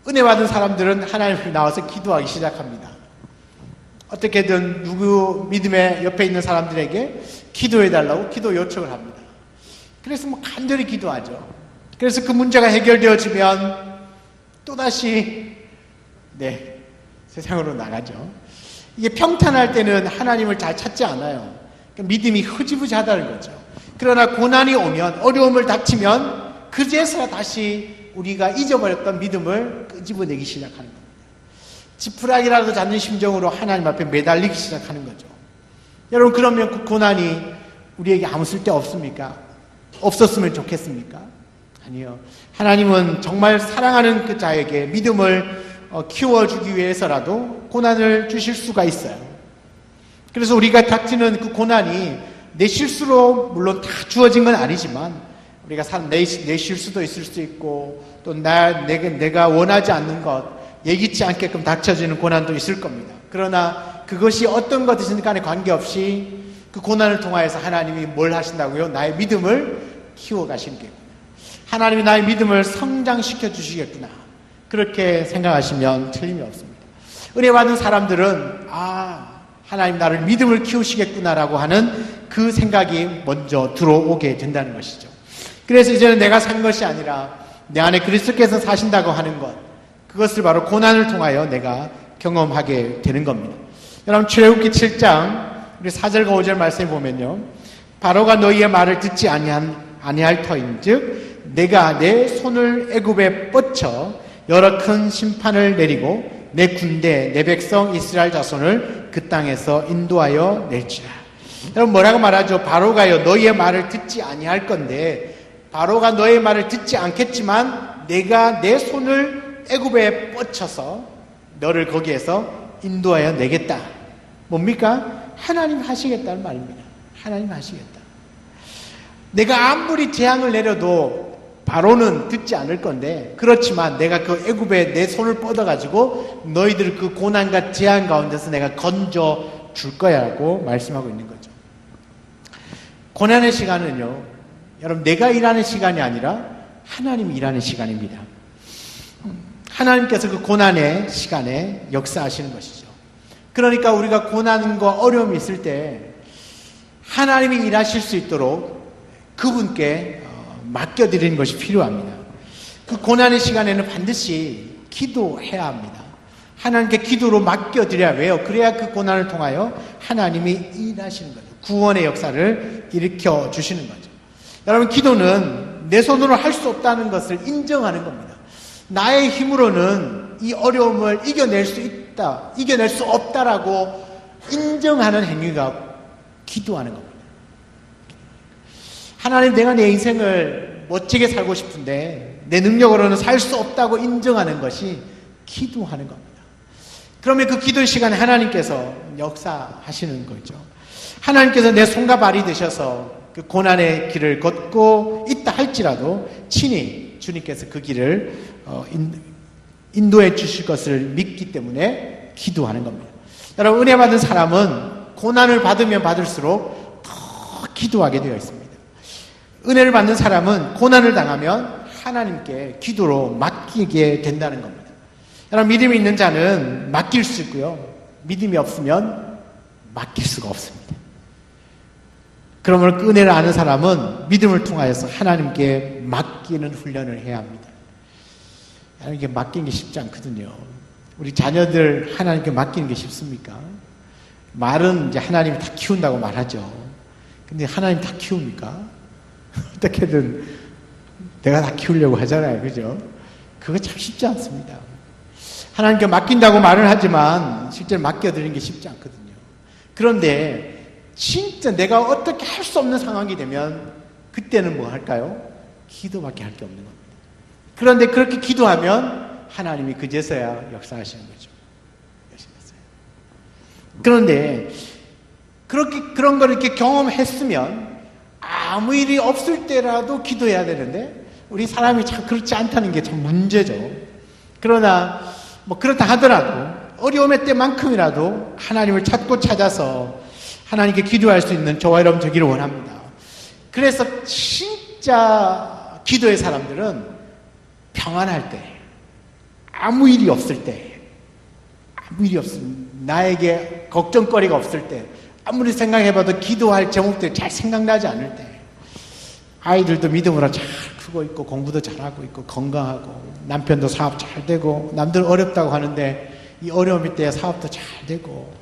은혜 받은 사람들은 하나님을 나와서 기도하기 시작합니다. 어떻게든 누구 믿음의 옆에 있는 사람들에게 기도해달라고 기도 요청을 합니다. 그래서 뭐 간절히 기도하죠. 그래서 그 문제가 해결되어지면 또다시 세상으로 나가죠. 이게 평탄할 때는 하나님을 잘 찾지 않아요. 그러니까 믿음이 흐지부지하다는 거죠. 그러나 고난이 오면, 어려움을 닥치면 그제서야 다시 우리가 잊어버렸던 믿음을 끄집어내기 시작하는 겁니다. 지푸라기라도 잡는 심정으로 하나님 앞에 매달리기 시작하는 거죠. 여러분, 그러면 그 고난이 우리에게 아무 쓸데 없습니까? 없었으면 좋겠습니까? 아니요. 하나님은 정말 사랑하는 그 자에게 믿음을 키워주기 위해서라도 고난을 주실 수가 있어요. 그래서 우리가 닥치는 그 고난이 내 실수로 물론 다 주어진 건 아니지만 우리가 내 실수도 있을 수 있고 또 내가 원하지 않는 것, 예기치 않게끔 닥쳐지는 고난도 있을 겁니다. 그러나 그것이 어떤 것이든 간에 관계없이 그 고난을 통하여서 하나님이 뭘 하신다고요? 나의 믿음을 키워가시겠구나. 하나님이 나의 믿음을 성장시켜 주시겠구나. 그렇게 생각하시면 틀림이 없습니다. 은혜 받은 사람들은 하나님 나를 믿음을 키우시겠구나라고 하는 그 생각이 먼저 들어오게 된다는 것이죠. 그래서 이제는 내가 산 것이 아니라 내 안에 그리스도께서 사신다고 하는 것, 그것을 바로 고난을 통하여 내가 경험하게 되는 겁니다. 여러분, 출애굽기 7장 우리 4절과 5절 말씀에 보면요, 바로가 너희의 말을 듣지 아니할 터인즉 내가 내 손을 애굽에 뻗쳐 여러 큰 심판을 내리고 내 군대 내 백성 이스라엘 자손을 그 땅에서 인도하여 낼지라. 여러분, 뭐라고 말하죠? 바로가요 너희의 말을 듣지 아니할 건데, 바로가 너의 말을 듣지 않겠지만 내가 내 손을 애굽에 뻗쳐서 너를 거기에서 인도하여 내겠다. 뭡니까? 하나님 하시겠다는 말입니다. 하나님 하시겠다. 내가 아무리 재앙을 내려도 바로는 듣지 않을 건데, 그렇지만 내가 그 애굽에 내 손을 뻗어가지고 너희들 그 고난과 재앙 가운데서 내가 건져 줄 거야라고 말씀하고 있는 거죠. 고난의 시간은요, 여러분 내가 일하는 시간이 아니라 하나님이 일하는 시간입니다. 하나님께서 그 고난의 시간에 역사하시는 것이죠. 그러니까 우리가 고난과 어려움이 있을 때 하나님이 일하실 수 있도록 그분께 맡겨드리는 것이 필요합니다. 그 고난의 시간에는 반드시 기도해야 합니다. 하나님께 기도로 맡겨드려야 왜요? 그래야 그 고난을 통하여 하나님이 일하시는 거죠. 구원의 역사를 일으켜 주시는 거죠. 여러분, 기도는 내 손으로 할 수 없다는 것을 인정하는 겁니다. 나의 힘으로는 이 어려움을 이겨낼 수 있다, 이겨낼 수 없다라고 인정하는 행위가 기도하는 겁니다. 하나님, 내가 내 인생을 멋지게 살고 싶은데 내 능력으로는 살 수 없다고 인정하는 것이 기도하는 겁니다. 그러면 그 기도 시간에 하나님께서 역사하시는 거죠. 하나님께서 내 손과 발이 되셔서 그 고난의 길을 걷고 있다 할지라도 친히 주님께서 그 길을 인도해 주실 것을 믿기 때문에 기도하는 겁니다. 여러분, 은혜 받은 사람은 고난을 받으면 받을수록 더 기도하게 되어 있습니다. 은혜를 받는 사람은 고난을 당하면 하나님께 기도로 맡기게 된다는 겁니다. 여러분, 믿음이 있는 자는 맡길 수 있고요, 믿음이 없으면 맡길 수가 없습니다. 그러므로 은혜를 아는 사람은 믿음을 통하여서 하나님께 맡기는 훈련을 해야 합니다. 하나님께 맡기는 게 쉽지 않거든요. 우리 자녀들 하나님께 맡기는 게 쉽습니까? 말은 이제 하나님이 다 키운다고 말하죠. 근데 하나님 다 키웁니까? 어떻게든 내가 다 키우려고 하잖아요. 그죠? 그거 참 쉽지 않습니다. 하나님께 맡긴다고 말을 하지만 실제로 맡겨드리는 게 쉽지 않거든요. 그런데 진짜 내가 어떻게 할 수 없는 상황이 되면 그때는 뭐 할까요? 기도밖에 할 게 없는 겁니다. 그런데 그렇게 기도하면 하나님이 그제서야 역사하시는 거죠. 그런데 그런 걸 이렇게 경험했으면 아무 일이 없을 때라도 기도해야 되는데 우리 사람이 참 그렇지 않다는 게 참 문제죠. 그러나 뭐 그렇다 하더라도 어려움의 때만큼이라도 하나님을 찾고 찾아서 하나님께 기도할 수 있는 저와 여러분 되기를 원합니다. 그래서 진짜 기도의 사람들은 평안할 때, 아무 일이 없을 때, 나에게 걱정거리가 없을 때, 아무리 생각해봐도 기도할 제목들이 잘 생각나지 않을 때, 아이들도 믿음으로 잘 크고 있고 공부도 잘하고 있고 건강하고 남편도 사업 잘 되고 남들 어렵다고 하는데 이 어려움일 때 사업도 잘 되고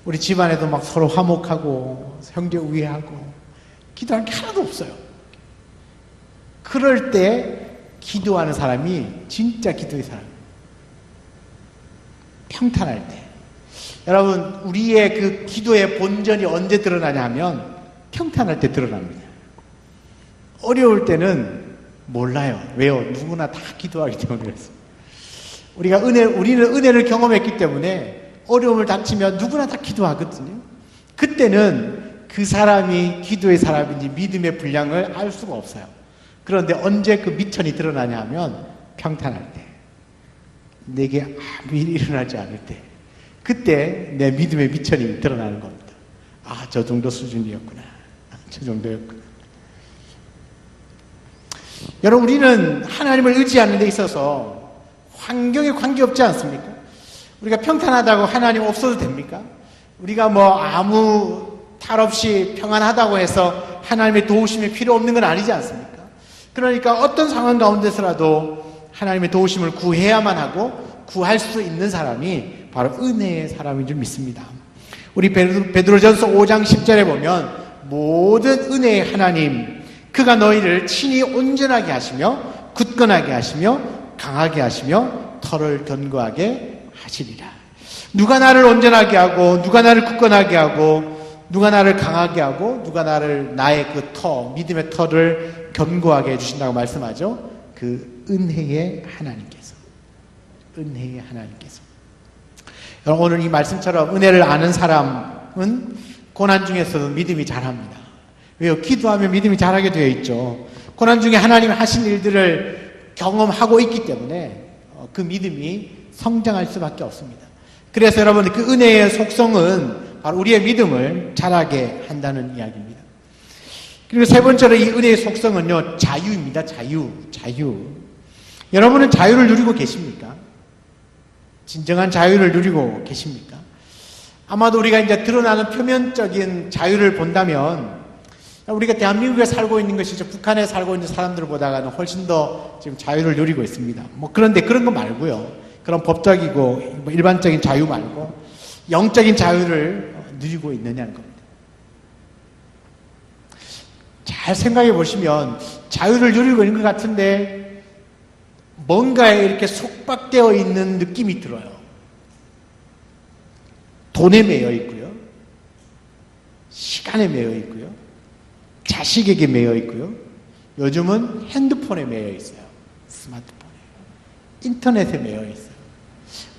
우리 집안에도 막 서로 화목하고 형제 우애하고 기도할 게 하나도 없어요. 그럴 때 기도하는 사람이 진짜 기도의 사람이에요. 평탄할 때. 여러분, 우리의 그 기도의 본전이 언제 드러나냐 하면 평탄할 때 드러납니다. 어려울 때는 몰라요. 왜요? 누구나 다 기도하기 때문에 그랬어요. 우리는 은혜를 경험했기 때문에 어려움을 닥치면 누구나 다 기도하거든요. 그때는 그 사람이 기도의 사람인지 믿음의 분량을 알 수가 없어요. 그런데 언제 그 미천이 드러나냐 하면 평탄할 때, 내게 아무 일이 일어나지 않을 때, 그때 내 믿음의 미천이 드러나는 겁니다. 아, 저 정도 수준이었구나. 저 정도였구나. 여러분, 우리는 하나님을 의지하는 데 있어서 환경에 관계없지 않습니까? 우리가 평탄하다고 하나님 없어도 됩니까? 우리가 뭐 아무 탈 없이 평안하다고 해서 하나님의 도우심이 필요 없는 건 아니지 않습니까? 그러니까 어떤 상황 가운데서라도 하나님의 도우심을 구해야만 하고 구할 수 있는 사람이 바로 은혜의 사람인 줄 믿습니다. 우리 베드로전서 5장 10절에 보면 모든 은혜의 하나님, 그가 너희를 친히 온전하게 하시며 굳건하게 하시며 강하게 하시며 털을 견고하게 하시리라. 누가 나를 온전하게 하고 누가 나를 굳건하게 하고 누가 나를 강하게 하고 누가 나의 그 믿음의 털을 견고하게 해주신다고 말씀하죠. 그 은혜의 하나님께서. 은혜의 하나님께서. 여러분, 오늘 이 말씀처럼 은혜를 아는 사람은 고난 중에서도 믿음이 자랍니다. 왜요? 기도하면 믿음이 자라게 되어 있죠. 고난 중에 하나님 하신 일들을 경험하고 있기 때문에 그 믿음이 성장할 수밖에 없습니다. 그래서 여러분, 그 은혜의 속성은 바로 우리의 믿음을 자라게 한다는 이야기입니다. 그리고 세 번째로 이 은혜의 속성은요, 자유입니다. 자유. 여러분은 자유를 누리고 계십니까? 진정한 자유를 누리고 계십니까? 아마도 우리가 이제 드러나는 표면적인 자유를 본다면 우리가 대한민국에 살고 있는 것이 북한에 살고 있는 사람들보다는 훨씬 더 지금 자유를 누리고 있습니다. 그런데 그런 거 말고요. 그런 법적이고 일반적인 자유 말고 영적인 자유를 누리고 있느냐는 겁니다. 잘 생각해 보시면 자유를 누리고 있는 것 같은데 뭔가에 이렇게 속박되어 있는 느낌이 들어요. 돈에 매여 있고요. 시간에 매여 있고요. 자식에게 매여 있고요. 요즘은 핸드폰에 매여 있어요. 스마트폰에. 인터넷에 매여 있어요.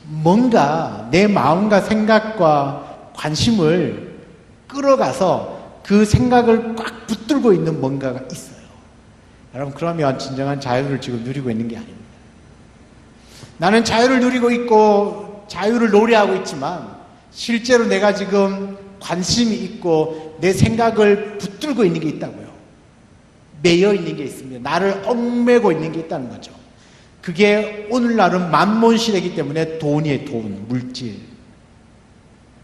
뭔가 내 마음과 생각과 관심을 끌어가서 그 생각을 꽉 붙들고 있는 뭔가가 있어요. 여러분, 그러면 진정한 자유를 지금 누리고 있는 게 아닙니다. 나는 자유를 누리고 있고 자유를 노래하고 있지만 실제로 내가 지금 관심이 있고 내 생각을 붙들고 있는 게 있다고요. 매여 있는 게 있습니다. 나를 얽매고 있는 게 있다는 거죠. 그게 오늘날은 만몬 시대이기 때문에 돈이에요. 돈, 물질.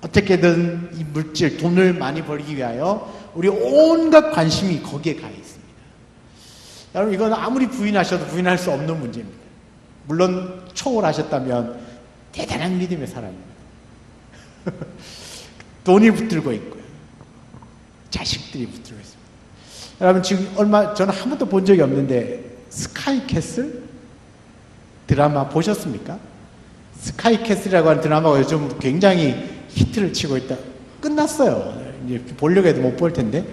어떻게든 이 물질, 돈을 많이 벌기 위하여 우리 온갖 관심이 거기에 가 있습니다. 여러분, 이건 아무리 부인하셔도 부인할 수 없는 문제입니다. 물론 초월하셨다면 대단한 믿음의 사람입니다. 돈이 붙들고 있고요. 자식들이 붙들고 있습니다. 여러분, 지금 저는 한 번도 본 적이 없는데 스카이캐슬 드라마 보셨습니까? 스카이캐슬이라고 하는 드라마가 요즘 굉장히 히트를 치고 있다. 끝났어요. 이제 보려고 해도 못 볼 텐데.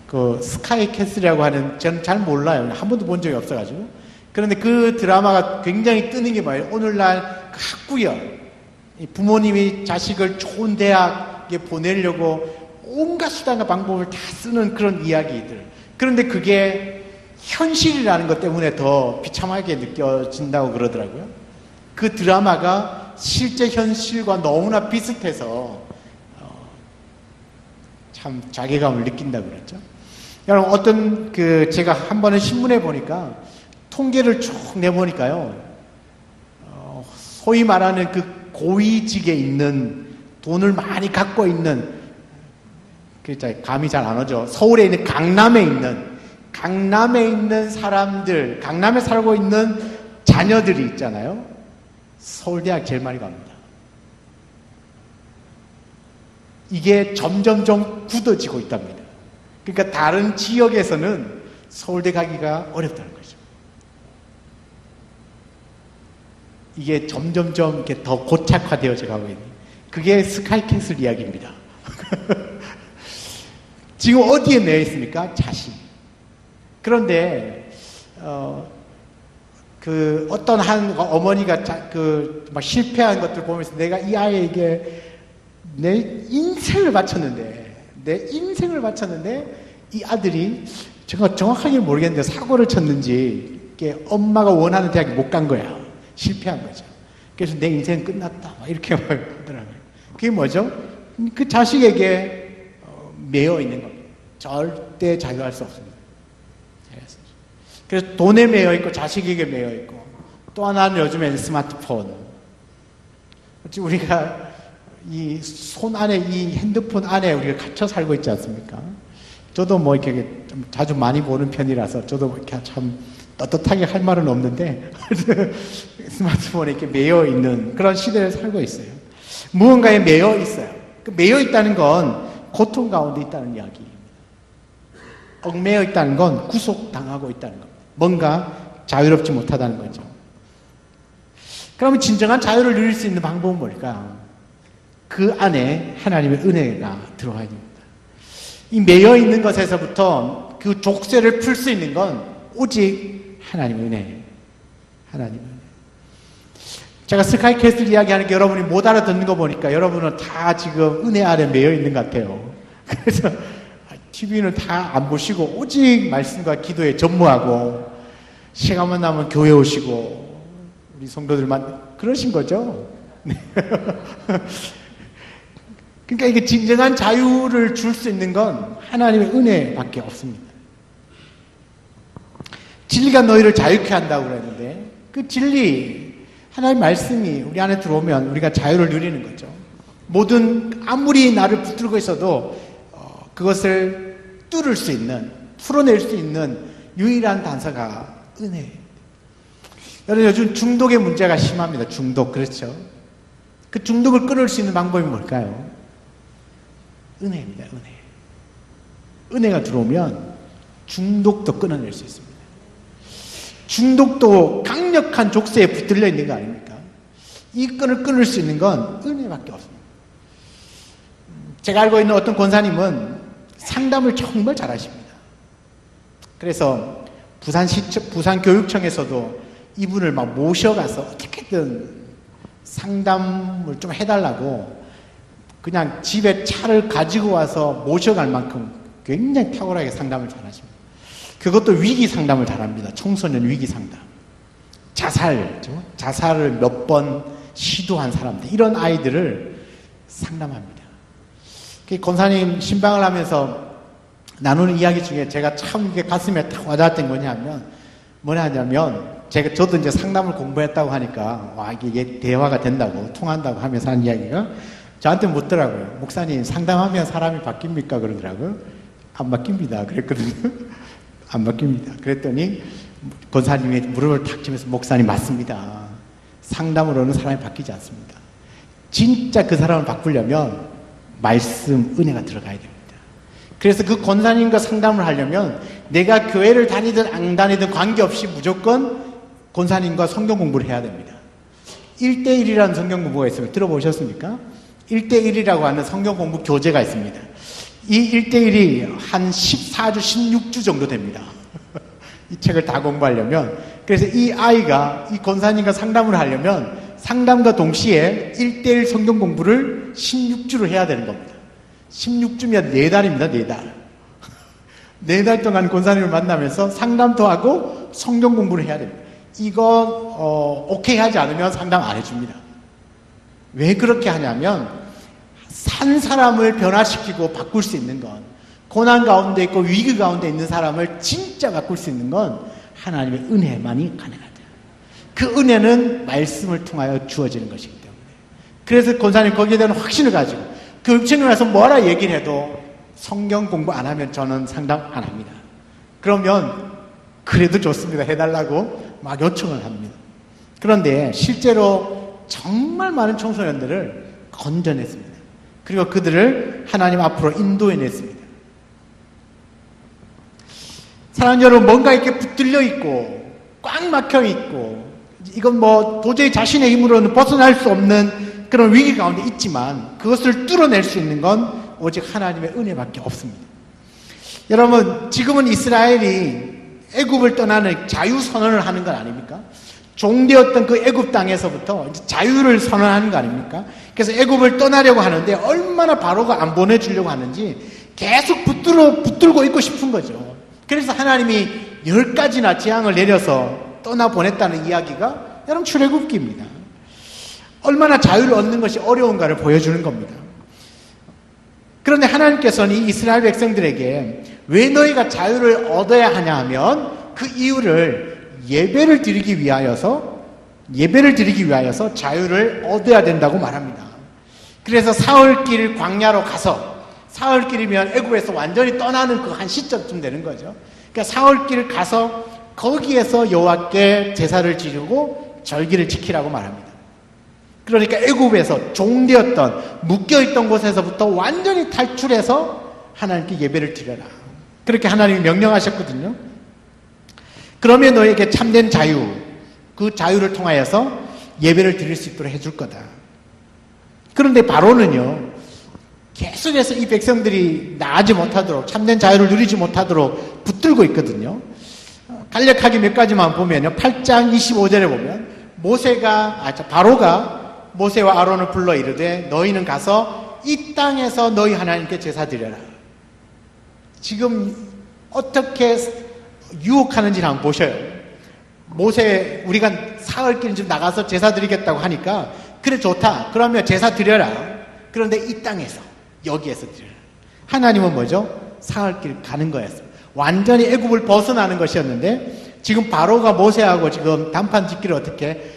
그 스카이캐슬이라고 하는, 저는 잘 몰라요. 한 번도 본 적이 없어가지고. 그런데 그 드라마가 굉장히 뜨는 게 뭐예요? 오늘날 그 학구열, 부모님이 자식을 좋은 대학에 보내려고 온갖 수단과 방법을 다 쓰는 그런 이야기들. 그런데 그게 현실이라는 것 때문에 더 비참하게 느껴진다고 그러더라고요. 그 드라마가 실제 현실과 너무나 비슷해서 참 자괴감을 느낀다고 그랬죠. 여러분, 어떤 제가 한 번은 신문에 보니까 통계를 쭉 내보니까요, 소위 말하는 그 고위직에 있는, 돈을 많이 갖고 있는, 감이 잘 안 오죠. 서울에 있는 강남에 있는 사람들, 강남에 살고 있는 자녀들이 있잖아요. 서울대학 제일 많이 갑니다. 이게 점점점 굳어지고 있답니다. 그러니까 다른 지역에서는 서울대 가기가 어렵다는 거죠. 이게 점점점 이렇게 더 고착화되어져 가고 있는, 그게 스카이캐슬 이야기입니다. 지금 어디에 매여 있습니까? 자식. 그런데 어떤 한 어머니가 막 실패한 것들 보면서 내가 이 아이에게 내 인생을 바쳤는데 이 아들이 제가 정확하게 모르겠는데 사고를 쳤는지 엄마가 원하는 대학에 못 간 거야. 실패한 거죠. 그래서 내 인생은 끝났다. 막 이렇게 말하더라고요. 그게 뭐죠? 그 자식에게 매여 있는 겁니다. 절대 자유할 수 없습니다. 그래서 돈에 매여 있고 자식에게 매여 있고, 또 하나는 요즘엔 스마트폰. 우리가 이 손 안에, 이 핸드폰 안에 우리가 갇혀 살고 있지 않습니까? 저도 뭐 이렇게 좀 자주 많이 보는 편이라서 저도 이렇게 참 떳떳하게 할 말은 없는데 스마트폰에 이렇게 매여 있는 그런 시대를 살고 있어요. 무언가에 매여 있어요. 매여 있다는 건 고통 가운데 있다는 이야기입니다. 얽매여 있다는 건 구속당하고 있다는 겁니다. 뭔가 자유롭지 못하다는 거죠. 그러면 진정한 자유를 누릴 수 있는 방법은 뭘까? 그 안에 하나님의 은혜가 들어와 있습니다. 이 매여 있는 것에서부터 그 족쇄를 풀 수 있는 건 오직 하나님의 은혜예요. 하나님의 은혜. 제가 스카이캐슬 이야기하는 게 여러분이 못 알아듣는 거 보니까 여러분은 다 지금 은혜 아래 매여 있는 것 같아요. 그래서 TV는 다 안 보시고 오직 말씀과 기도에 전무하고 시간만 나면 교회 오시고 우리 성도들만 그러신 거죠. 네. 그러니까 이게 진정한 자유를 줄 수 있는 건 하나님의 은혜밖에 없습니다. 진리가 너희를 자유케 한다고 그랬는데 그 진리, 하나님의 말씀이 우리 안에 들어오면 우리가 자유를 누리는 거죠. 모든 아무리 나를 붙들고 있어도 그것을 뚫을 수 있는, 풀어낼 수 있는 유일한 단서가 은혜입니다. 여러분 요즘 중독의 문제가 심합니다. 중독, 그렇죠? 그 중독을 끊을 수 있는 방법이 뭘까요? 은혜입니다. 은혜. 은혜가 들어오면 중독도 끊어낼 수 있습니다. 중독도 강력한 족쇄에 붙들려 있는 거 아닙니까? 이 끈을 끊을 수 있는 건 은혜밖에 없습니다. 제가 알고 있는 어떤 권사님은 상담을 정말 잘하십니다. 그래서 부산교육청에서도 이분을 막 모셔가서 어떻게든 상담을 좀 해달라고 그냥 집에 차를 가지고 와서 모셔갈 만큼 굉장히 탁월하게 상담을 잘하십니다. 그것도 위기 상담을 잘합니다. 청소년 위기 상담. 자살을 몇 번 시도한 사람들, 이런 아이들을 상담합니다. 권사님 신방을 하면서 나누는 이야기 중에 제가 참 이게 가슴에 탁 와닿았던 뭐냐면 저도 이제 상담을 공부했다고 하니까 와 이게 대화가 된다고 통한다고 하면서 하는 이야기가 저한테 묻더라고요. 목사님 상담하면 사람이 바뀝니까? 그러더라고요. 안 바뀝니다. 그랬거든요. 안 바뀝니다. 그랬더니 권사님이 무릎을 탁 치면서 목사님 맞습니다. 상담으로는 사람이 바뀌지 않습니다. 진짜 그 사람을 바꾸려면 말씀, 은혜가 들어가야 됩니다. 그래서 그 권사님과 상담을 하려면 내가 교회를 다니든 안 다니든 관계없이 무조건 권사님과 성경 공부를 해야 됩니다. 1대1이라는 성경 공부가 있습니다. 들어보셨습니까? 1대1이라고 하는 성경 공부 교재가 있습니다. 이 1대1이 한 14주, 16주 정도 됩니다. 이 책을 다 공부하려면. 그래서 이 아이가 이 권사님과 상담을 하려면 상담과 동시에 1대1 성경 공부를 16주를 해야 되는 겁니다. 16주면 4달입니다. 4달. 4달 동안 권사님을 만나면서 상담도 하고 성경 공부를 해야 됩니다. 이거 오케이 하지 않으면 상담 안 해줍니다. 왜 그렇게 하냐면 산 사람을 변화시키고 바꿀 수 있는 건, 고난 가운데 있고 위기 가운데 있는 사람을 진짜 바꿀 수 있는 건 하나님의 은혜만이 가능하다. 그 은혜는 말씀을 통하여 주어지는 것이기 때문에. 그래서 권사님 거기에 대한 확신을 가지고 교육청에 와서 뭐라 얘기를 해도 성경 공부 안 하면 저는 상담 안 합니다. 그러면 그래도 좋습니다. 해달라고 막 요청을 합니다. 그런데 실제로 정말 많은 청소년들을 건져냈습니다. 그리고 그들을 하나님 앞으로 인도해냈습니다. 사랑하는 여러분, 뭔가 이렇게 붙들려 있고 꽉 막혀 있고 이건 뭐 도저히 자신의 힘으로는 벗어날 수 없는 그런 위기 가운데 있지만 그것을 뚫어낼 수 있는 건 오직 하나님의 은혜밖에 없습니다. 여러분, 지금은 이스라엘이 애굽을 떠나는 자유선언을 하는 건 아닙니까? 종되었던 그 애굽 땅에서부터 이제 자유를 선언하는 거 아닙니까? 그래서 애굽을 떠나려고 하는데 얼마나 바로가 안 보내주려고 하는지 계속 붙들고 있고 싶은 거죠. 그래서 하나님이 10가지나 재앙을 내려서 떠나보냈다는 이야기가 여러분 출애굽기입니다. 얼마나 자유를 얻는 것이 어려운가를 보여주는 겁니다. 그런데 하나님께서는 이 이스라엘 백성들에게 왜 너희가 자유를 얻어야 하냐 하면 그 이유를 예배를 드리기 위하여서 자유를 얻어야 된다고 말합니다. 그래서 사흘길 광야로 가서, 사흘길이면 애굽에서 완전히 떠나는 그 한 시점쯤 되는 거죠. 그러니까 사흘길을 가서 거기에서 여호와께 제사를 지르고 절기를 지키라고 말합니다. 그러니까 애굽에서 종되었던, 묶여있던 곳에서부터 완전히 탈출해서 하나님께 예배를 드려라. 그렇게 하나님이 명령하셨거든요. 그러면 너에게 참된 자유, 그 자유를 통하여서 예배를 드릴 수 있도록 해줄 거다. 그런데 바로는요, 계속해서 이 백성들이 나아지 못하도록, 참된 자유를 누리지 못하도록 붙들고 있거든요. 간략하게 몇 가지만 보면요, 8장 25절에 보면 바로가 모세와 아론을 불러 이르되 너희는 가서 이 땅에서 너희 하나님께 제사 드려라. 지금 어떻게 유혹하는지를 한번 보셔요. 모세, 우리가 사흘길 좀 나가서 제사 드리겠다고 하니까, 그래, 좋다. 그러면 제사 드려라. 그런데 이 땅에서, 여기에서 드려라. 하나님은 뭐죠? 사흘길 가는 거였어요. 완전히 애굽을 벗어나는 것이었는데, 지금 바로가 모세하고 지금 단판 짓기를 어떻게,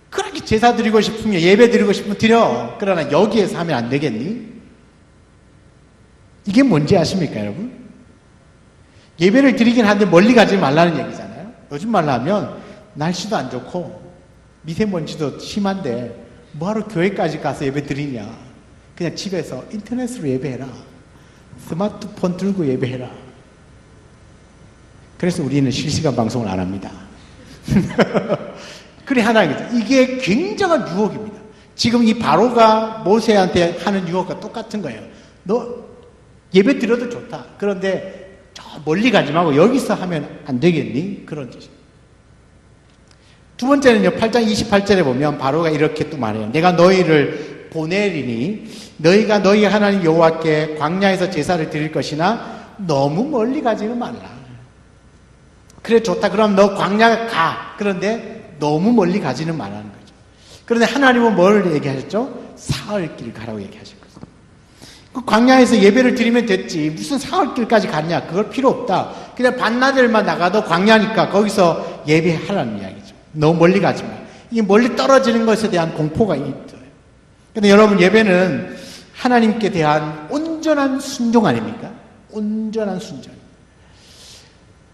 그렇게 제사 드리고 싶으면, 예배 드리고 싶으면 드려. 그러나 여기에서 하면 안 되겠니? 이게 뭔지 아십니까, 여러분? 예배를 드리긴 하는데 멀리 가지 말라는 얘기잖아요. 요즘 말로 하면 날씨도 안 좋고 미세먼지도 심한데 뭐하러 교회까지 가서 예배 드리냐. 그냥 집에서 인터넷으로 예배해라. 스마트폰 들고 예배해라. 그래서 우리는 실시간 방송을 안 합니다. 그래 하나님이죠. 이게 굉장한 유혹입니다. 지금 이 바로가 모세한테 하는 유혹과 똑같은 거예요. 너 예배 드려도 좋다. 그런데 저 멀리 가지 말고 여기서 하면 안 되겠니? 그런 뜻이에요. 두 번째는요, 8장 28절에 보면 바로가 이렇게 또 말해요. 내가 너희를 보내리니 너희가 너희 하나님 여호와께 광야에서 제사를 드릴 것이나 너무 멀리 가지는 말라. 그래 좋다. 그럼 너 광야 가. 그런데 너무 멀리 가지는 말라는 거죠. 그런데 하나님은 뭘 얘기하셨죠? 사흘길 가라고 얘기하셨거든요. 그 광야에서 예배를 드리면 됐지. 무슨 사흘길까지 갔냐? 그걸 필요 없다. 그냥 반나절만 나가도 광야니까 거기서 예배하라는 이야기죠. 너무 멀리 가지 마. 이게 멀리 떨어지는 것에 대한 공포가 있어요. 근데 여러분, 예배는 하나님께 대한 온전한 순종 아닙니까? 온전한 순종.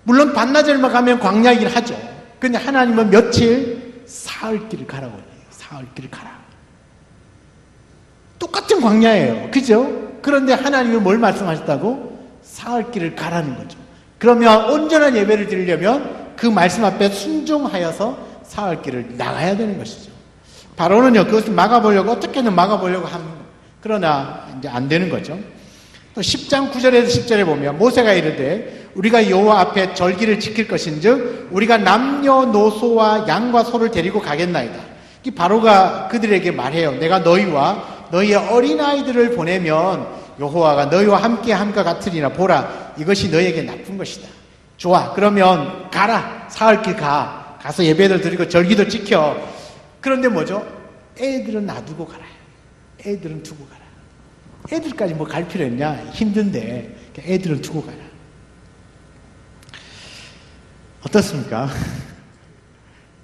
물론 반나절만 가면 광야이긴 하죠. 근데 하나님은 며칠? 사흘길을 가라고 해요. 사흘길을 가라. 똑같은 광야예요. 그죠? 그런데 하나님이 뭘 말씀하셨다고? 사흘길을 가라는 거죠. 그러면 온전한 예배를 드리려면 그 말씀 앞에 순종하여서 사흘길을 나가야 되는 것이죠. 바로는요, 그것을 막아보려고, 어떻게든 막아보려고 그러나 이제 안 되는 거죠. 또 10장 9절에서 10절에 보면 모세가 이르되 우리가 여호와 앞에 절기를 지킬 것인즉 우리가 남녀노소와 양과 소를 데리고 가겠나이다. 이 바로가 그들에게 말해요. 내가 너희와 너희의 어린아이들을 보내면 여호와가 너희와 함께 함과 같으리라. 보라, 이것이 너희에게 나쁜 것이다. 좋아, 그러면 가라. 사흘길 가서 예배를 드리고 절기도 지켜. 그런데 뭐죠? 애들은 놔두고 가라. 애들은 두고 가라. 애들까지 뭐 갈 필요 있냐? 힘든데 애들은 두고 가라. 어떻습니까?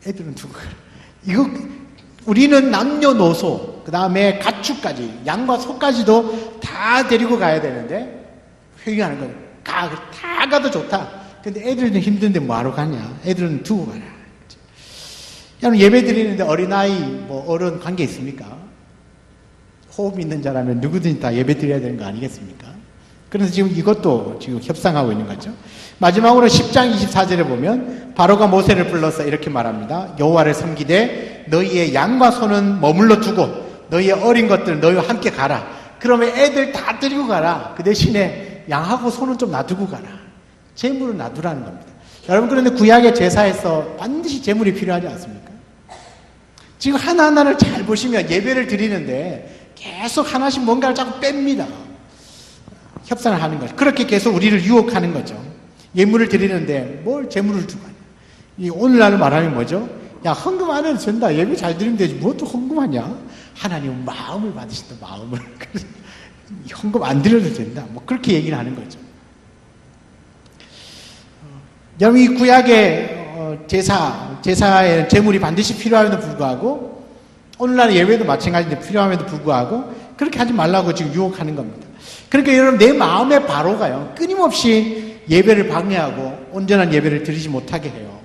애들은 두고 가라. 이거 우리는 남녀노소, 그 다음에 가축까지, 양과 소까지도 다 데리고 가야 되는데 회개하는 거예요. 다 가도 좋다. 근데 애들은 힘든데 뭐하러 가냐? 애들은 두고 가라. 여러분, 예배 드리는데 어린아이, 뭐 어른 관계 있습니까? 호흡 있는 자라면 누구든지 다 예배 드려야 되는 거 아니겠습니까? 그래서 지금 이것도 지금 협상하고 있는 거죠. 마지막으로 10장 24절에 보면 바로가 모세를 불러서 이렇게 말합니다. 여호와를 섬기되 너희의 양과 소는 머물러 두고 너희의 어린 것들은 너희와 함께 가라. 그러면 애들 다 데리고 가라. 그 대신에 양하고 소는 좀 놔두고 가라. 재물을 놔두라는 겁니다. 여러분, 그런데 구약의 제사에서 반드시 재물이 필요하지 않습니까? 지금 하나하나를 잘 보시면 예배를 드리는데 계속 하나씩 뭔가를 자꾸 뺍니다. 협상을 하는 거죠. 그렇게 계속 우리를 유혹하는 거죠. 예물을 드리는데 뭘 재물을 두고 하냐. 이 오늘날을 말하면 뭐죠? 야, 헌금 안 해도 된다. 예배 잘 드리면 되지. 뭐 또 헌금하냐? 하나님은 마음을 받으신다. 마음을. 헌금 안 드려도 된다. 뭐 그렇게 얘기를 하는 거죠. 여러분, 이 구약의 제사에 재물이 반드시 필요함에도 불구하고 오늘날 예배도 마찬가지인데 필요함에도 불구하고 그렇게 하지 말라고 지금 유혹하는 겁니다. 그러니까 여러분, 내 마음의 바로가요, 끊임없이 예배를 방해하고 온전한 예배를 드리지 못하게 해요.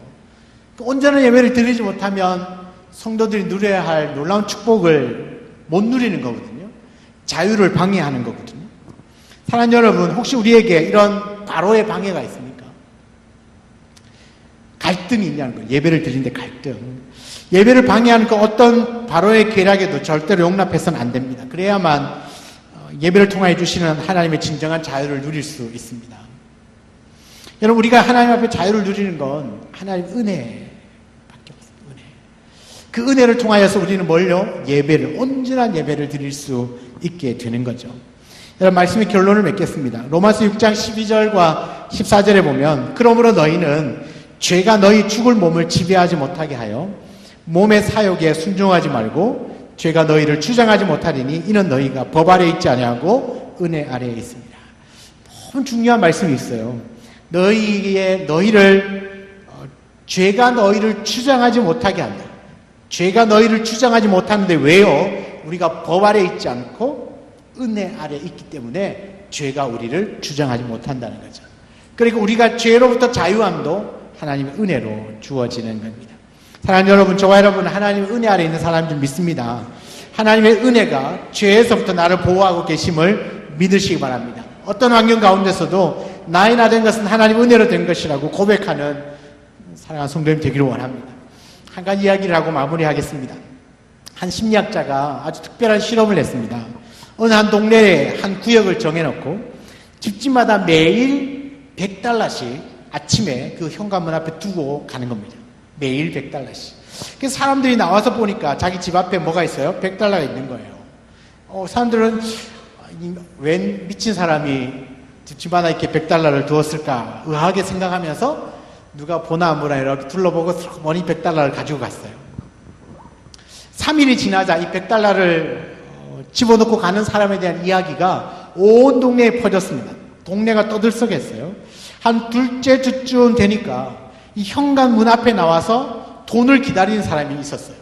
온전한 예배를 드리지 못하면 성도들이 누려야 할 놀라운 축복을 못 누리는 거거든요. 자유를 방해하는 거거든요. 사랑하는 여러분, 혹시 우리에게 이런 바로의 방해가 있습니까? 갈등이 있냐는 거예요. 예배를 드리는데 갈등. 예배를 방해하는 그 어떤 바로의 계략에도 절대로 용납해서는 안 됩니다. 그래야만 예배를 통하여 주시는 하나님의 진정한 자유를 누릴 수 있습니다. 여러분, 우리가 하나님 앞에 자유를 누리는 건 하나님 은혜밖에 없습니다. 은혜. 그 은혜를 통하여서 우리는 뭘요? 예배를, 온전한 예배를 드릴 수 있게 되는 거죠. 여러분, 말씀의 결론을 맺겠습니다. 로마서 6장 12절과 14절에 보면, 그러므로 너희는 죄가 너희 죽을 몸을 지배하지 못하게 하여 몸의 사욕에 순종하지 말고 죄가 너희를 주장하지 못하리니 이는 너희가 법 아래 있지 아니하고 은혜 아래에 있습니다. 너무 중요한 말씀이 있어요. 죄가 너희를 주장하지 못하게 한다. 죄가 너희를 주장하지 못하는데 왜요? 우리가 법 아래 있지 않고 은혜 아래 있기 때문에 죄가 우리를 주장하지 못한다는 거죠. 그리고 우리가 죄로부터 자유함도 하나님의 은혜로 주어지는 겁니다. 사랑하는 여러분, 저와 여러분, 하나님의 은혜 아래 있는 사람인 줄 믿습니다. 하나님의 은혜가 죄에서부터 나를 보호하고 계심을 믿으시기 바랍니다. 어떤 환경 가운데서도 나의 나 된 것은 하나님 은혜로 된 것이라고 고백하는 사랑하는 성도님 되기를 원합니다. 한 가지 이야기를 하고 마무리하겠습니다. 한 심리학자가 아주 특별한 실험을 했습니다. 어느 한 동네에 한 구역을 정해놓고 집집마다 매일 $100씩 아침에 그 현관문 앞에 두고 가는 겁니다. 매일 $100씩. 그래서 사람들이 나와서 보니까 자기 집 앞에 뭐가 있어요? $100가 있는 거예요. 사람들은 웬 미친 사람이 집집마다 이렇게 $100를 두었을까 의아하게 생각하면서 누가 보나 뭐나 이렇게 둘러보고 머니 $100를 가지고 갔어요. 3일이 지나자 이 $100를 집어넣고 가는 사람에 대한 이야기가 온 동네에 퍼졌습니다. 동네가 떠들썩했어요. 한 둘째 주쯤 되니까 이 현관문 앞에 나와서 돈을 기다리는 사람이 있었어요.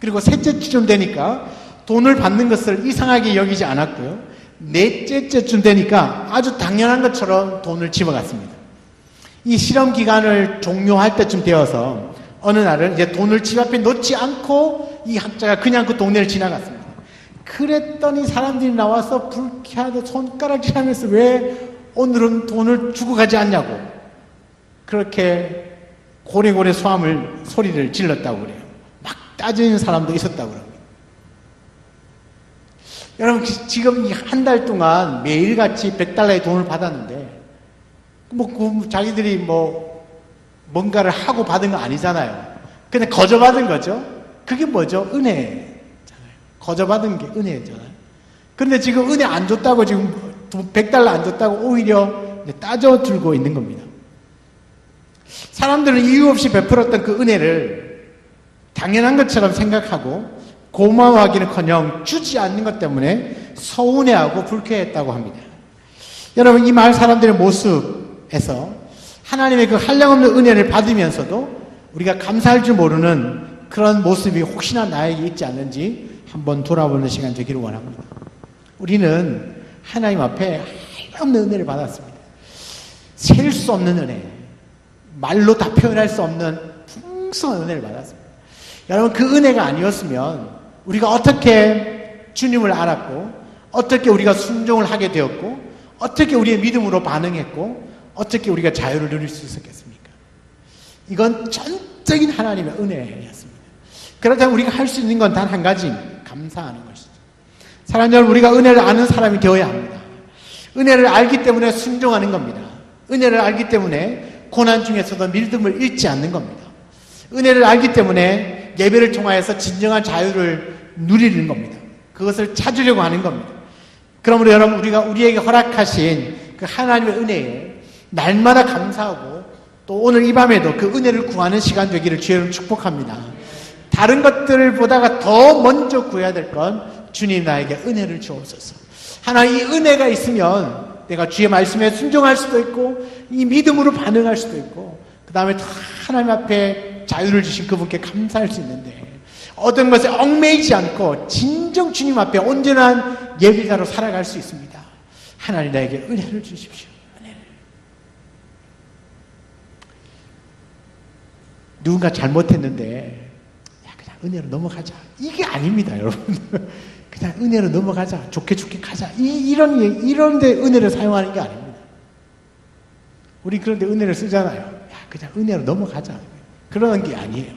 그리고 셋째 주쯤 되니까 돈을 받는 것을 이상하게 여기지 않았고요. 넷째쯤 되니까 아주 당연한 것처럼 돈을 집어갔습니다. 이 실험 기간을 종료할 때쯤 되어서 어느 날은 이제 돈을 집 앞에 놓지 않고 이 학자가 그냥 그 동네를 지나갔습니다. 그랬더니 사람들이 나와서 불쾌하게 손가락질하면서 왜 오늘은 돈을 주고 가지 않냐고 그렇게 고래고래 소리를 질렀다고 그래요. 막 따지는 사람도 있었다고 그럽니다. 여러분, 지금 이 한 달 동안 매일같이 $100의 돈을 받았는데 자기들이 뭔가를 하고 받은 거 아니잖아요. 그냥 거저 받은 거죠. 그게 뭐죠? 은혜잖아요. 거저 받은 게 은혜잖아요. 그런데 지금 은혜 안 줬다고 지금 $100 안 줬다고 오히려 따져 들고 있는 겁니다. 사람들은 이유 없이 베풀었던 그 은혜를 당연한 것처럼 생각하고 고마워하기는커녕 주지 않는 것 때문에 서운해하고 불쾌했다고 합니다. 여러분, 이 마을 사람들의 모습에서 하나님의 그 한량없는 은혜를 받으면서도 우리가 감사할 줄 모르는 그런 모습이 혹시나 나에게 있지 않는지 한번 돌아보는 시간 되기를 원합니다. 우리는 하나님 앞에 한량없는 은혜를 받았습니다. 셀 수 없는 은혜, 말로 다 표현할 수 없는 풍성한 은혜를 받았습니다. 여러분, 그 은혜가 아니었으면 우리가 어떻게 주님을 알았고, 어떻게 우리가 순종을 하게 되었고, 어떻게 우리의 믿음으로 반응했고, 어떻게 우리가 자유를 누릴 수 있었겠습니까? 이건 전적인 하나님의 은혜였습니다. 그렇다면 우리가 할 수 있는 건 단 한 가지, 감사하는 것이죠. 사랑하는 여러분, 우리가 은혜를 아는 사람이 되어야 합니다. 은혜를 알기 때문에 순종하는 겁니다. 은혜를 알기 때문에 고난 중에서도 믿음을 잃지 않는 겁니다. 은혜를 알기 때문에 예배를 통하여서 진정한 자유를 누리는 겁니다. 그것을 찾으려고 하는 겁니다. 그러므로 여러분, 우리가 우리에게 허락하신 그 하나님의 은혜에 날마다 감사하고 또 오늘 이 밤에도 그 은혜를 구하는 시간 되기를 주여를 축복합니다. 다른 것들을 보다가 더 먼저 구해야 될 건 주님 나에게 은혜를 주옵소서. 하나님, 이 은혜가 있으면 내가 주의 말씀에 순종할 수도 있고 이 믿음으로 반응할 수도 있고 그 다음에 하나님 앞에 자유를 주신 그분께 감사할 수 있는데 어떤 것에 얽매이지 않고 진정 주님 앞에 온전한 예배자로 살아갈 수 있습니다. 하나님 나에게 은혜를 주십시오. 은혜를. 누군가 잘못했는데 그냥 은혜로 넘어가자. 이게 아닙니다, 여러분. 그냥 은혜로 넘어가자. 좋게 가자. 이런데 은혜를 사용하는 게 아닙니다. 우리 그런데 은혜를 쓰잖아요. 그냥 은혜로 넘어가자. 그런 게 아니에요.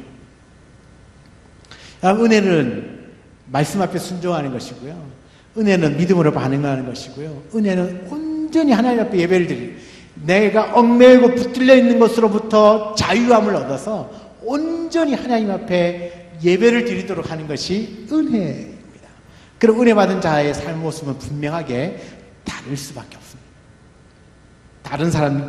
은혜는 말씀 앞에 순종하는 것이고요. 은혜는 믿음으로 반응하는 것이고요. 은혜는 온전히 하나님 앞에 예배를 드리는, 내가 얽매이고 붙들려 있는 것으로부터 자유함을 얻어서 온전히 하나님 앞에 예배를 드리도록 하는 것이 은혜입니다. 그럼 은혜 받은 자의 삶 모습은 분명하게 다를 수밖에 없습니다.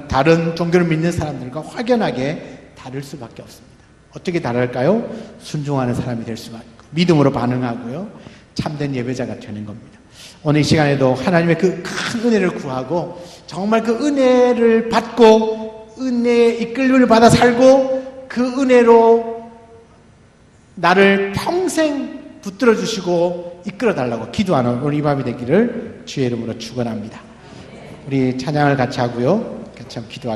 다른 종교를 믿는 사람들과 확연하게 다를 수밖에 없습니다. 어떻게 다를까요? 순종하는 사람이 될 수밖에 없고, 믿음으로 반응하고요, 참된 예배자가 되는 겁니다. 오늘 이 시간에도 하나님의 그 큰 은혜를 구하고, 정말 그 은혜를 받고 은혜의 이끌림을 받아 살고 그 은혜로 나를 평생 붙들어 주시고 이끌어 달라고 기도하는 우리 이 밤이 되기를 주의 이름으로 축원합니다. 우리 찬양을 같이 하고요, 같이 한번 기도하겠습니다.